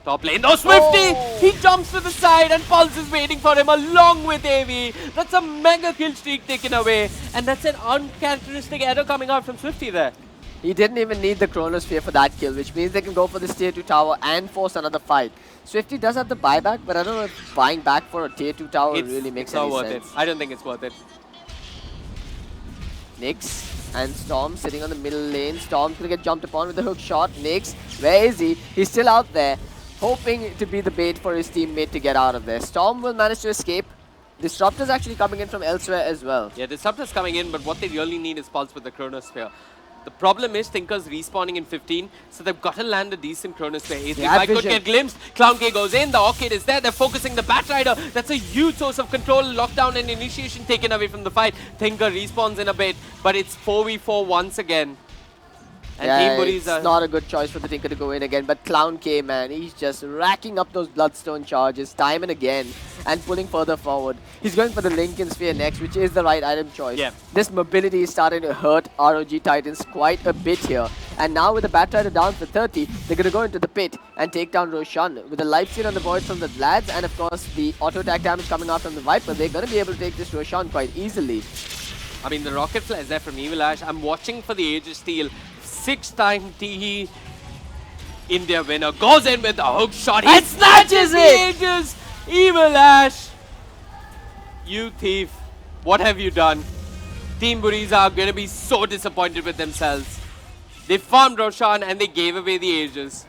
Top lane, oh Swifty! Oh! He jumps to the side and Pulse is waiting for him along with AV. That's a mega kill streak taken away, and that's an uncharacteristic error coming out from Swifty there. He didn't even need the Chronosphere for that kill, which means they can go for this tier 2 tower and force another fight. Swifty does have the buyback, but I don't know if buying back for a tier 2 tower really makes any sense. It's not worth it. I don't think it's worth it. Nyx and Storm sitting on the middle lane. Storm's gonna get jumped upon with the hook shot. Nyx, where is he? He's still out there, hoping to be the bait for his teammate to get out of there. Storm will manage to escape. Disruptor's actually coming in from elsewhere as well. Yeah, Disruptor's coming in, but what they really need is Pulse with the Chronosphere. The problem is Tinker's respawning in 15, so they've got to land a decent Chronosphere. If I could get glimpsed, Clown K goes in, the Orchid is there, they're focusing the Batrider. That's a huge source of control, lockdown and initiation taken away from the fight. Tinker respawns in a bit, but it's 4v4 once again. And yeah, Team it's not a good choice for the Tinker to go in again, but Clown K, man, he's just racking up those Bloodstone charges time and again and pulling further forward. He's going for the Lincoln Sphere next, which is the right item choice. Yeah. This mobility is starting to hurt ROG Titans quite a bit here. And now with the Batrider down for 30, they're going to go into the pit and take down Roshan. With the life steal on the Void from the Vlads and of course the auto attack damage coming out from the Viper, they're going to be able to take this Roshan quite easily. I mean, the rocket flare is there from Evilash. I'm watching for the Aegis steal. 6-time TE India winner goes in with a hook shot. He snatches it! The Aegis! Evilash! You thief. What have you done? Team Buriza are going to be so disappointed with themselves. They farmed Roshan and they gave away the Aegis.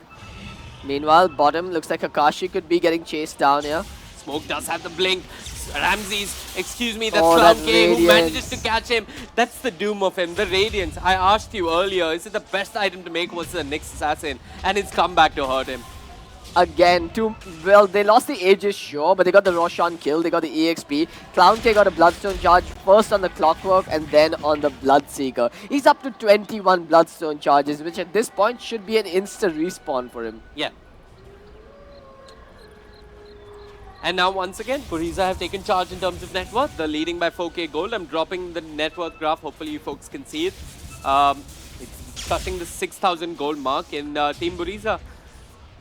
Meanwhile, bottom looks like Akashi could be getting chased down here. Smoke does have the blink. Ramses, excuse me, that's Oh, Clown that K who Radiance. manages to catch him. That's the doom of him, the Radiance. I asked you earlier, is it the best item to make versus the Nyx Assassin? And it's come back to hurt him. Again, well, they lost the Aegis, sure, but they got the Roshan kill, they got the EXP. Clown K got a Bloodstone charge, first on the Clockwork and then on the Bloodseeker. He's up to 21 Bloodstone charges, which at this point should be an instant respawn for him. Yeah. And now once again, Buriza have taken charge in terms of net worth. They're leading by 4k gold. I'm dropping the net worth graph. Hopefully you folks can see it. It's touching the 6,000 gold mark in Team Buriza.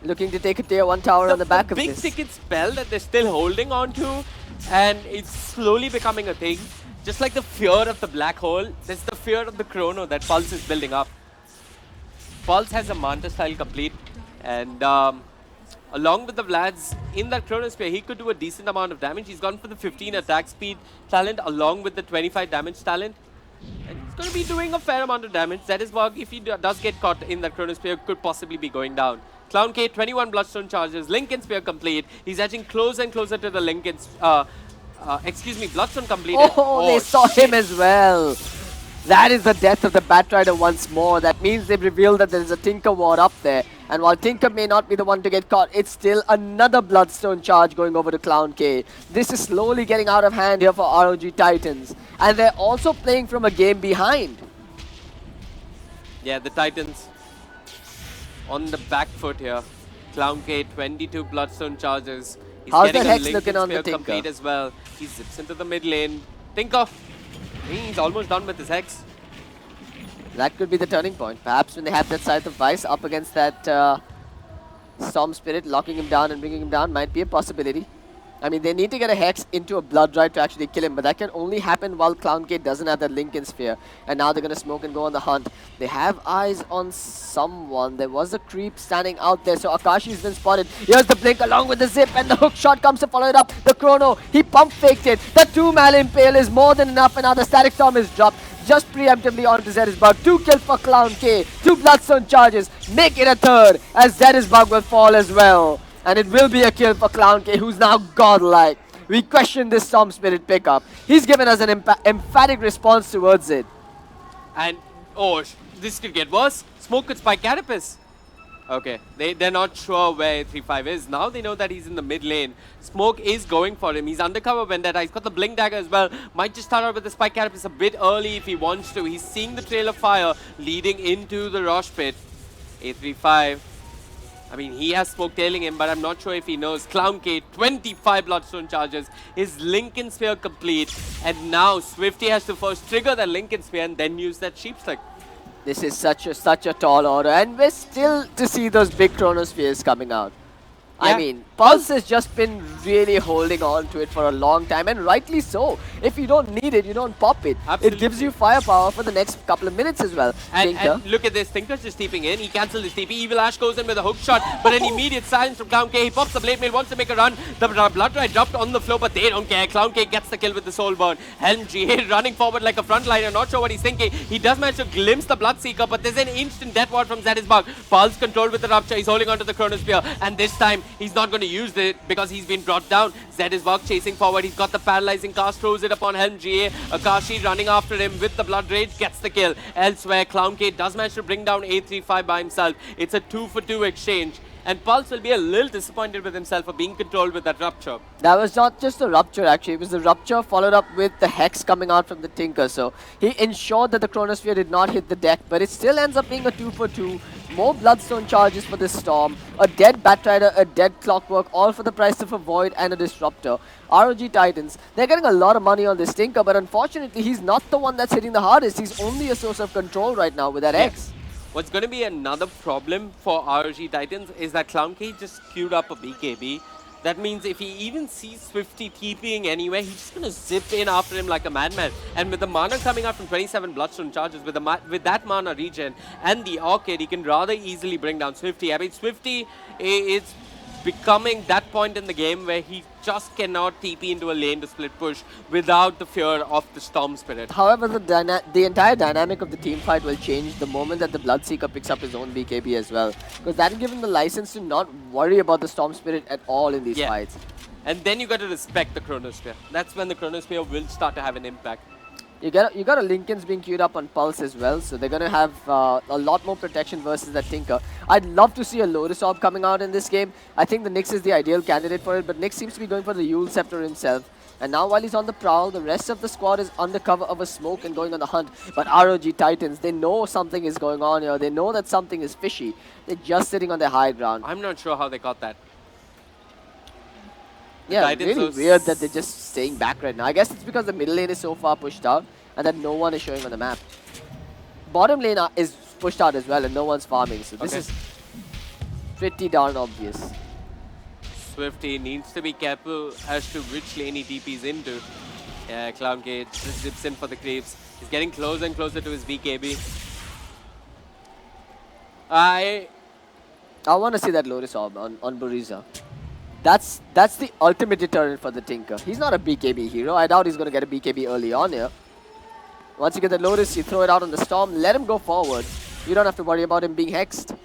Looking to take a tier 1 tower on the back of big this. ticket spell that they're still holding on to, and it's slowly becoming a thing. Just like the fear of the black hole, there's the fear of the chrono that Pulse is building up. Pulse has a Manta style complete, and along with the Vlads in that Chronosphere, he could do a decent amount of damage. He's gone for the 15 attack speed talent along with the 25 damage talent. And he's going to be doing a fair amount of damage. Zetisburg, if he does get caught in that Chronosphere, could possibly be going down. Clown K, 21 Bloodstone charges, Lincoln Spear complete. He's edging closer and closer to the Lincoln, Bloodstone completed. Oh, they saw him as well. That is the death of the Batrider once more. That means they've revealed that there is a Tinker ward up there. And while Tinker may not be the one to get caught, it's still another Bloodstone charge going over to Clown K. This is slowly getting out of hand here for ROG Titans. And they're also playing from a game behind. Yeah, the Titans on the back foot here. Clown K, 22 Bloodstone charges. He's How's the getting Hex a looking on the Spear Tinker? complete as well. He zips into the mid lane. Tinker, he's almost done with his Hex. That could be the turning point. Perhaps when they have that Scythe of Vice up against that Storm Spirit, locking him down and bringing him down might be a possibility. I mean, they need to get a Hex into a Blood Drive to actually kill him, but that can only happen while Clown K doesn't have that Lincoln Sphere. And now they're going to smoke and go on the hunt. They have eyes on someone. There was a creep standing out there, so Akashi's been spotted. Here's the blink along with the zip, and the hook shot comes to follow it up. The chrono, he pump faked it. The 2-mal impale is more than enough, and now the static storm is dropped. Just preemptively onto Zetisburg. 2 kills for Clown K. 2 Bloodstone charges. Make it a third, as Zetisburg will fall as well. And it will be a kill for Clown K, who's now godlike. We question this Storm Spirit pickup. He's given us an emphatic response towards it. And, oh, this could get worse. Smoke could spike Carapace. Okay, they're not sure where 3-5 is. Now they know that he's in the mid lane. Smoke is going for him. He's undercover Vendetta. He's got the Blink Dagger as well. Might just start out with the Spike Carapace a bit early if he wants to. He's seeing the trail of fire leading into the Rosh pit. 835. I mean, he has Smoke tailing him, but I'm not sure if he knows. Clown K, 25 Bloodstone charges. His Lincoln Sphere complete. And now Swifty has to first trigger that Lincoln Sphere and then use that Sheep Stick. This is such a tall order, and we're still to see those big Chronospheres coming out. I Yeah. mean, Pulse has just been really holding on to it for a long time, and rightly so. If you don't need it, you don't pop it. Absolutely. It gives you firepower for the next couple of minutes as well. And look at this, Tinker's just TPing in. He cancels his TP. Evil Ash goes in with a hook shot, but an immediate silence from Clown K. He pops the Blade Mail, wants to make a run. The Blood Ride dropped on the floor, but they don't care. Clown K gets the kill with the Soul Burn. Helm GA running forward like a frontliner, not sure what he's thinking. He does manage to glimpse the Bloodseeker, but there's an instant death ward from Zadisbug. Pulse controlled with the Rupture. He's holding onto the Chronosphere, and this time he's not going to use it because he's been brought down. Zadisbug chasing forward. He's got the paralyzing cast, throws it upon Helm GA. Akashi running after him with the Blood Rage, gets the kill. Elsewhere, Clown K does manage to bring down 835 by himself. It's a 2-for-2 exchange. And Pulse will be a little disappointed with himself for being controlled with that Rupture. That was not just the Rupture actually, it was the Rupture followed up with the Hex coming out from the Tinker. So he ensured that the Chronosphere did not hit the deck, but it still ends up being a 2-for-2. More Bloodstone charges for this Storm, a dead Batrider, a dead Clockwork, all for the price of a Void and a Disruptor. ROG Titans, they're getting a lot of money on this Tinker, but unfortunately he's not the one that's hitting the hardest. He's only a source of control right now with that X. What's going to be another problem for ROG Titans is that Clown K just queued up a BKB. That means if he even sees Swifty TPing anywhere, he's just going to zip in after him like a madman. And with the mana coming out from 27 Bloodstone charges, with that mana regen and the Orchid, he can rather easily bring down Swifty. I mean, Swifty is becoming that point in the game where he just cannot TP into a lane to split push without the fear of the Storm Spirit. However, the entire dynamic of the team fight will change the moment that the Bloodseeker picks up his own BKB as well. Because that will give him the license to not worry about the Storm Spirit at all in these fights. And then you got to respect the Chronosphere. That's when the Chronosphere will start to have an impact. You got a Lincoln's being queued up on Pulse as well, so they're going to have a lot more protection versus that Tinker. I'd love to see a Lotus Orb coming out in this game. I think the Nyx is the ideal candidate for it, but Nyx seems to be going for the Yule Scepter himself. And now while he's on the prowl, the rest of the squad is under cover of a smoke and going on the hunt. But ROG Titans, they know something is going on here. They know that something is fishy. They're just sitting on their high ground. I'm not sure how they got that. Yeah, really weird that they're just staying back right now. I guess it's because the middle lane is so far pushed out and that no one is showing on the map. Bottom lane is pushed out as well and no one's farming, so this is pretty darn obvious. Swifty needs to be careful as to which lane he TPs into. Yeah, Clown K just zips in for the creeps. He's getting closer and closer to his BKB. I want to see that Lotus Orb on Buriza. That's the ultimate deterrent for the Tinker. He's not a BKB hero. I doubt he's going to get a BKB early on here. Once you get the Lotus, you throw it out on the Storm, let him go forward. You don't have to worry about him being hexed.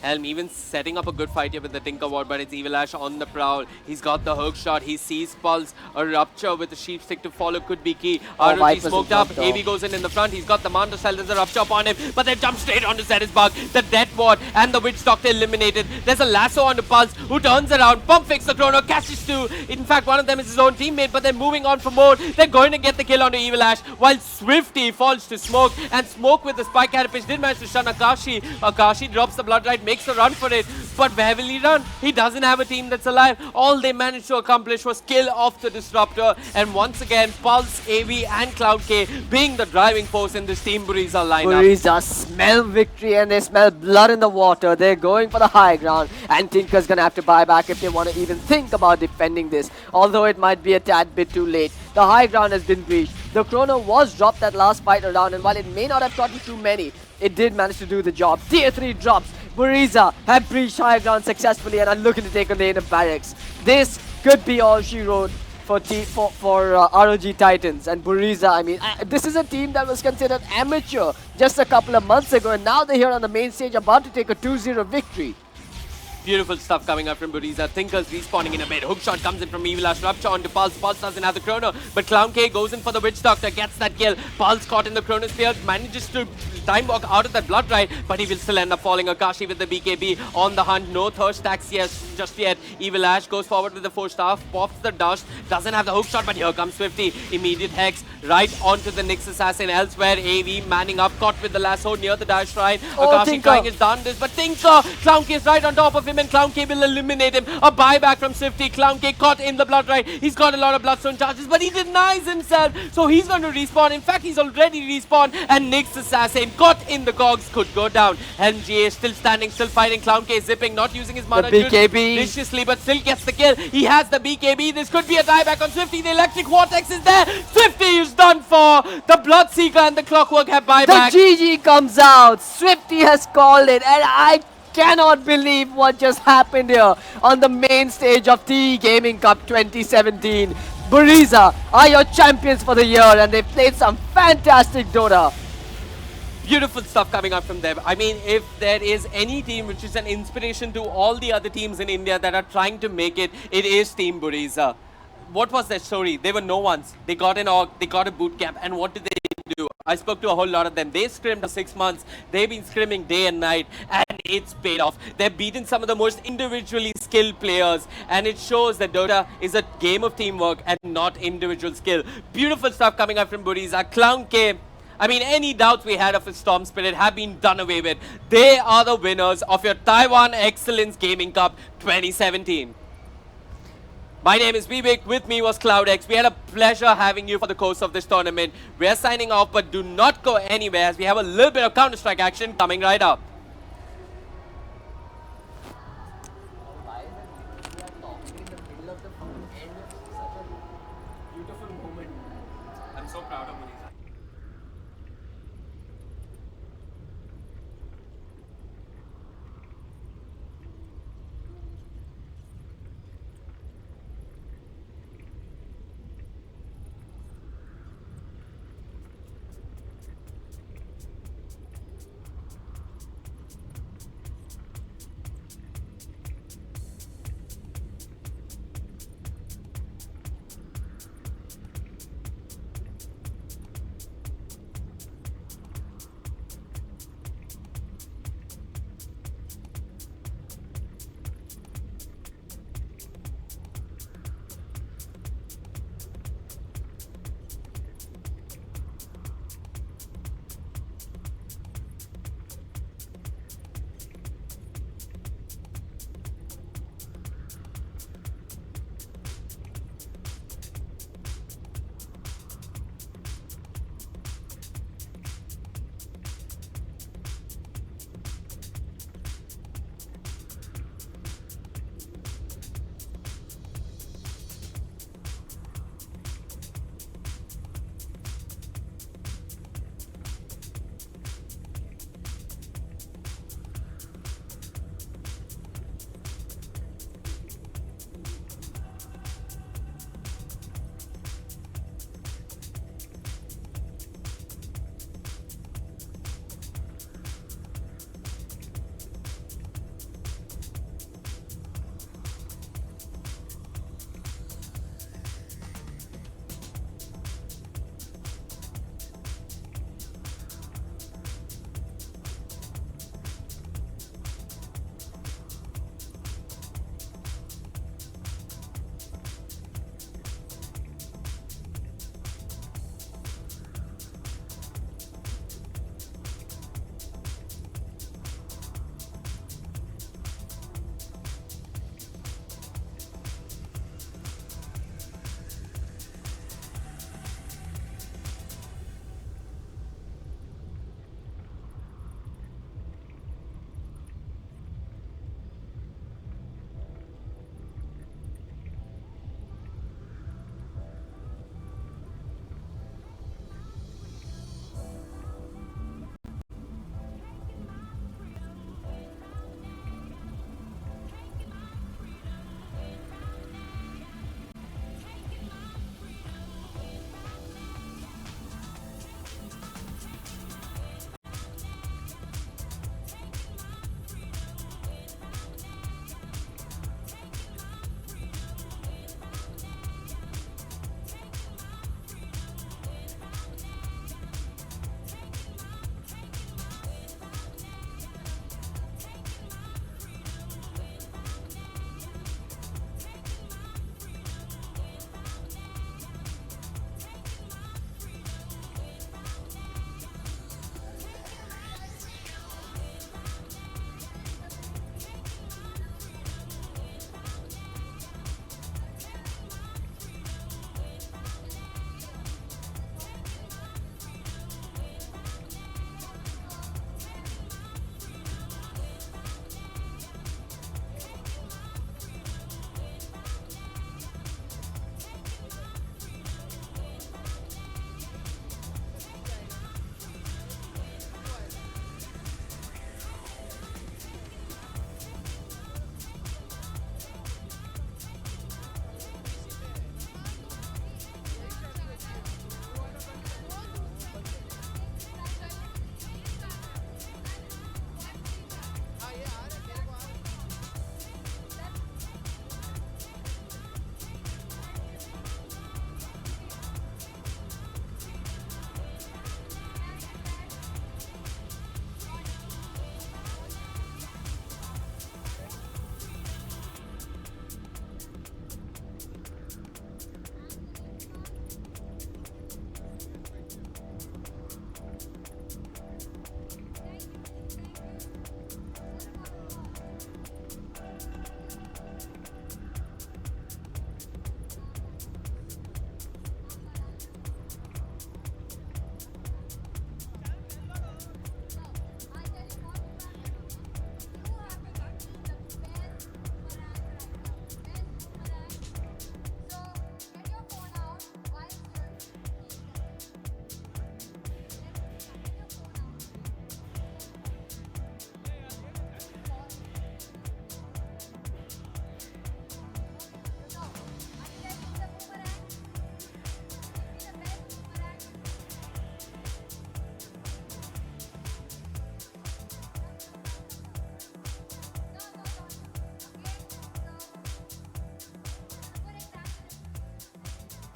Helm even setting up a good fight here with the Tinker Ward, but it's Evil Ash on the prowl. He's got the hook shot. He sees Pulse. A Rupture with the Sheep Stick to follow could be key. ROG smoked up. AV goes in the front. He's got the Manta Cell. There's a Rupture upon him, but they jump straight onto Zadisbug. The Death Ward and the Witch Doctor eliminated. There's a lasso onto Pulse, who turns around. Pump fakes the Chrono, catches two. In fact, one of them is his own teammate, but they're moving on for more. They're going to get the kill onto Evil Ash, while Swifty falls to Smoke, and Smoke with the Spike Carapace did manage to stun Akashi. Akashi drops the Blood Rite, makes a run for it. But where will he run? He doesn't have a team that's alive. All they managed to accomplish was kill off the Disruptor. And once again, Pulse, AV and Cloud K being the driving force in this Team Buriza lineup. Buriza smell victory and they smell blood in the water. They're going for the high ground. And Tinker's going to have to buy back if they want to even think about defending this. Although it might be a tad bit too late. The high ground has been breached. The Chrono was dropped that last fight around. And while it may not have gotten too many, it did manage to do the job. Tier 3 drops. Buriza have breached high ground successfully and are looking to take a lane of barracks. This could be all she wrote for ROG Titans. And Buriza, I mean, this is a team that was considered amateur just a couple of months ago, and now they're here on the main stage about to take a 2-0 victory. Beautiful stuff coming up from Buriza. Thinkers respawning in a bit. Hookshot comes in from Evil Ash. Rupture onto Pulse. Pulse doesn't have the chrono, but Clown K goes in for the Witch Doctor, gets that kill. Pulse caught in the Chronosphere, manages to time walk out of that Blood Ride, but he will still end up falling. Akashi with the BKB on the hunt. No thirst stacks just yet. Evil Ash goes forward with the 4-star, pops the dust, doesn't have the hookshot, but here comes Swifty. Immediate Hex right onto the Nyx Assassin. Elsewhere, AV manning up, caught with the lasso near the Dire Shrine. Akashi Tinker trying his darndest, but Tinker! Clown K is right on top of him, and Clown K will eliminate him. A buyback from Swifty. Clown K caught in the Blood Ride. He's got a lot of Bloodstone charges, but he denies himself, so he's going to respawn. In fact, he's already respawned, and Nyx Assassin caught in the cogs could go down. LGA still standing, still fighting. Clown K zipping, not using his mana BKB viciously, but still gets the kill. He has the BKB. This could be a dieback on Swifty. The electric vortex is there. Swifty is done for. The Bloodseeker and the Clockwork have buyback. The GG comes out. Swifty has called it, and I cannot believe what just happened here on the main stage of TE Gaming Cup 2017. Buriza are your champions for the year, and they played some fantastic Dota. Beautiful stuff coming up from them. I mean, if there is any team which is an inspiration to all the other teams in India that are trying to make it, it is Team Buriza. What was their story? They were no ones. They got an org, they got a boot camp, and what did they do? I spoke to a whole lot of them. They scrimmed for 6 months. They've been scrimming day and night, and it's paid off. They've beaten some of the most individually skilled players, and it shows that Dota is a game of teamwork and not individual skill. Beautiful stuff coming up from Buriza. Clown K, I mean, any doubts we had of his Storm Spirit have been done away with. They are the winners of your Taiwan Excellence Gaming Cup 2017. My name is Vivek, with me was CloudX. We had a pleasure having you for the course of this tournament. We are signing off, but do not go anywhere as we have a little bit of Counter-Strike action coming right up. I'm so proud of Buriza.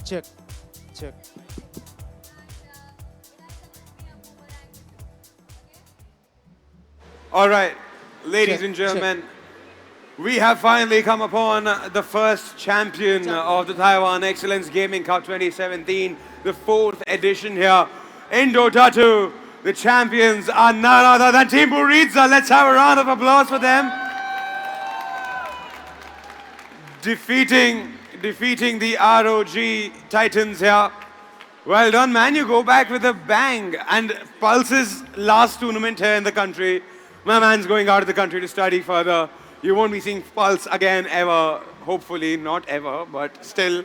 check, check. All right, ladies Check, and check. gentlemen, we have finally come upon the first champion of the Taiwan Excellence Gaming Cup 2017, the fourth edition here in Dota 2. The champions are none other than Team Buritsa. Let's have a round of applause for them. Defeating the ROG Titans here. Well done, man. You go back with a bang. And Pulse's last tournament here in the country. My man's going out of the country to study further. You won't be seeing Pulse again ever. Hopefully, not ever, but still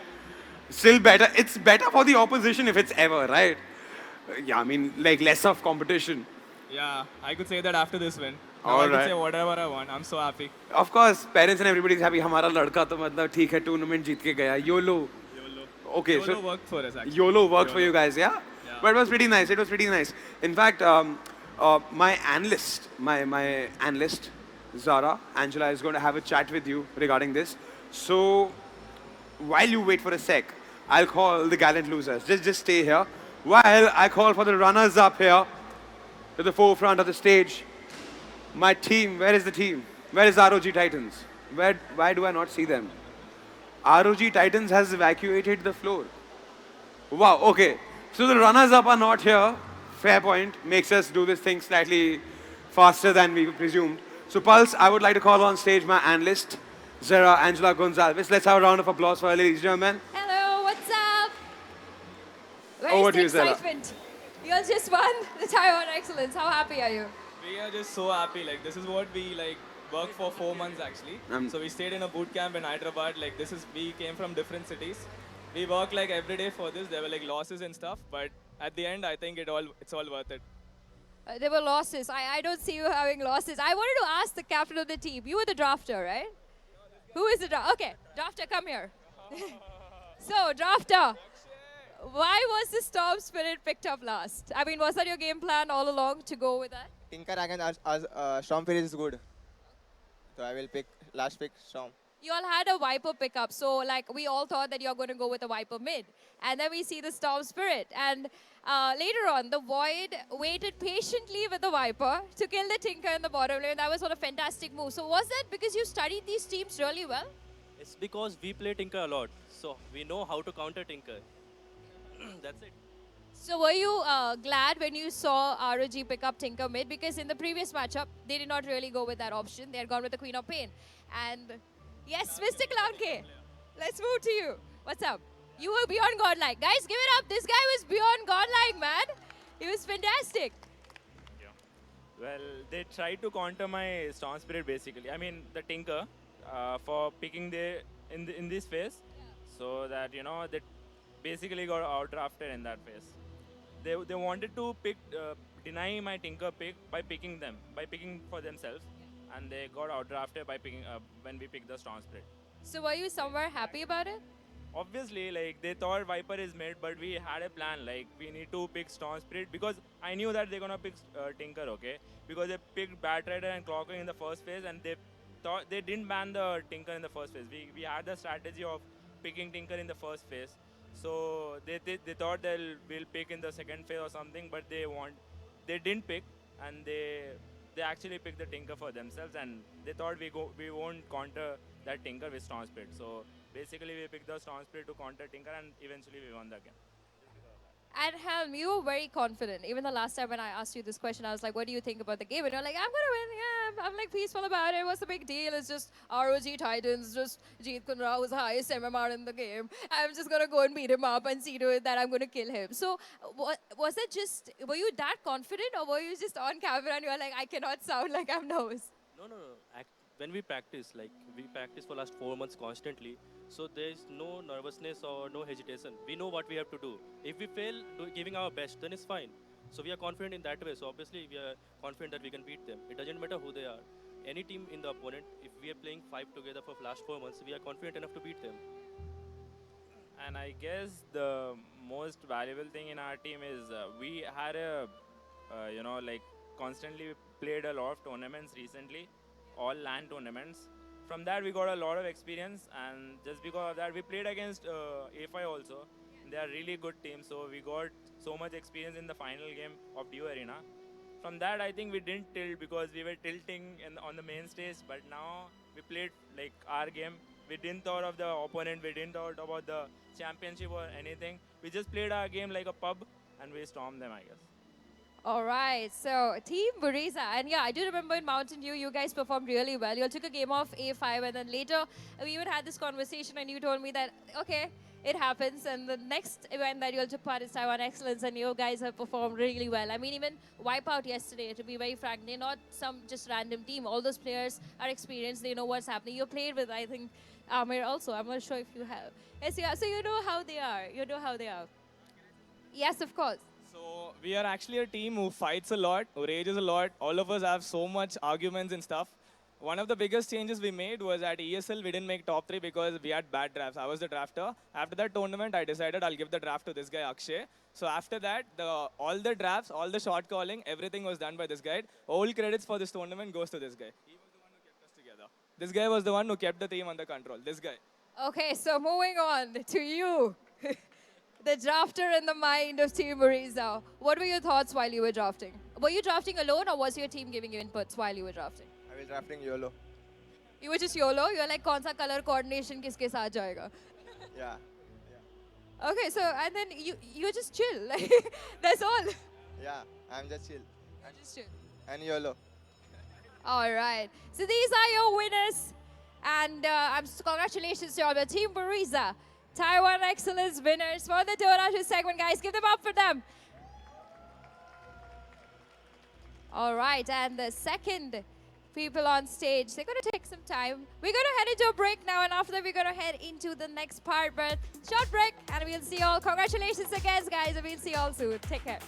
better. It's better for the opposition if it's ever, right? Yeah, I mean, like less of competition. Yeah, I could say that after this win. Now All I can right. say whatever I want. I'm so happy. Of course, parents and everybody is happy. हमारा लड़का तो मतलब ठीक है tournament जीत के गया. YOLO. YOLO. Okay, YOLO so worked for us actually. YOLO worked for YOLO. you guys, yeah? Yeah. But it was pretty nice. It was pretty nice. In fact, my analyst, my analyst, Zara, Angela, is going to have a chat with you regarding this. So, while you wait for a sec, I'll call the gallant losers. Just stay here. While I call for the runners up here to the forefront of the stage. My team, where is the team? Where is ROG Titans? Why do I not see them? ROG Titans has evacuated the floor. Wow, okay. So the runners-up are not here. Fair point. Makes us do this thing slightly faster than we presumed. So Pulse, I would like to call on stage my analyst, Zara Angela Gonzalez. Let's have a round of applause for her, ladies and gentlemen. Hello, what's up? Where's Over the to you, Zara. excitement? You all just won the Taiwan Excellence. How happy are you? We are just so happy. Like this is what we like worked for 4 months actually. Um, So we stayed in a boot camp in Hyderabad. Like we came from different cities. We worked like every day for this. There were like losses and stuff, but at the end, I think it's all worth it. There were losses. I don't see you having losses. I wanted to ask the captain of the team. You were the drafter, right? Who is the drafter? Okay, drafter, come here. So, drafter, why was the Storm Spirit picked up last? I mean, was that your game plan all along to go with that? Tinker against Storm Spirit is good. So I will pick last pick Storm. You all had a Viper pickup, so like we all thought that you're going to go with a Viper mid. And then we see the Storm Spirit. And later on, the Void waited patiently with the Viper to kill the Tinker in the bottom lane. That was what a fantastic move. So was that because you studied these teams really well? It's because we play Tinker a lot, so we know how to counter Tinker. That's it. So were you glad when you saw ROG pick up Tinker mid? Because in the previous matchup, they did not really go with that option. They had gone with the Queen of Pain. And yes, Mr. Clown K, let's move to you. What's up? You were beyond godlike. Guys, give it up. This guy was beyond godlike, man. He was fantastic. Well, they tried to counter my Storm Spirit basically. I mean, the Tinker for picking in this phase, so that they basically got outdrafted in that phase. They wanted to deny my Tinker pick by picking for themselves, and they got outdrafted by picking when we picked the Storm Spirit. So were you somewhere happy about it? Obviously, like they thought Viper is mid, but we had a plan. Like we need to pick Storm Spirit because I knew that they're gonna pick Tinker, okay? Because they picked Batrider and Clocker in the first phase, and they didn't ban the Tinker in the first phase. We had the strategy of picking Tinker in the first phase, so they thought we'll pick in the second phase or something, but they didn't pick, and they actually picked the Tinker for themselves, and they thought we won't counter that Tinker with Storm Spirit. So basically, we picked the Storm Spirit to counter Tinker, and eventually we won the game. And Helm, you were very confident. Even the last time when I asked you this question, I was like, what do you think about the game? And you're like, I'm going to win. Yeah, I'm like peaceful about it. What's the big deal? It's just ROG Titans, just Jeet Kunra was the highest MMR in the game. I'm just going to go and beat him up and see to it that I'm going to kill him. So was it just, were you that confident or were you just on camera and you're like, I cannot sound like I'm nervous? No. When we practice for last 4 months constantly, so there is no nervousness or no hesitation. We know what we have to do. If we fail giving our best, then it's fine. So we are confident in that way. So obviously we are confident that we can beat them. It doesn't matter who they are. Any team in the opponent, if we are playing 5 together for last 4 months, we are confident enough to beat them. And I guess the most valuable thing in our team is we had constantly played a lot of tournaments recently, all LAN tournaments. From that we got a lot of experience, and just because of that we played against A5 also, they are really good team. So we got so much experience in the final game of Dio Arena. From that, I think we didn't tilt because we were tilting on the main stage. But now we played like our game. We didn't thought of the opponent. We didn't thought about the championship or anything. We just played our game like a pub and we stormed them, I guess. All right, so Team Buriza, and yeah, I do remember in Mountain Dew, you guys performed really well. You all took a game off A5, and then later we even had this conversation, and you told me that, okay, it happens, and the next event that you all took part is Taiwan Excellence, and you guys have performed really well. I mean, even Wipeout yesterday, to be very frank, they're not some just random team. All those players are experienced, they know what's happening. You played with, I think, Amir also. I'm not sure if you have. Yes, yeah, so you know how they are. You know how they are. Yes, of course. So we are actually a team who fights a lot, who rages a lot. All of us have so much arguments and stuff. One of the biggest changes we made was at ESL, we didn't make top 3 because we had bad drafts. I was the drafter. After that tournament, I decided I'll give the draft to this guy, Akshay. So after that, all the drafts, all the shot calling, everything was done by this guy. All credits for this tournament goes to this guy. He was the one who kept us together. This guy was the one who kept the team under control. This guy. Okay, so moving on to you, the drafter in the mind of Team Buriza. What were your thoughts while you were drafting? Were you drafting alone, or was your team giving you inputs while you were drafting? I was drafting YOLO. You were just YOLO? You were like, kaun sa color coordination kiske saath jayega? Yeah. Okay, so, and then you just chill. Like, that's all. Yeah, I'm just chill. Just chill. And YOLO. All right. So these are your winners. And congratulations to all the Team Buriza, Taiwan Excellence winners for the Dota segment, guys. Give them up for them. All right, and the second people on stage, they're going to take some time. We're going to head into a break now, and after that, we're going to head into the next part. But short break, and we'll see you all. Congratulations again, guys, and we'll see you all soon. Take care.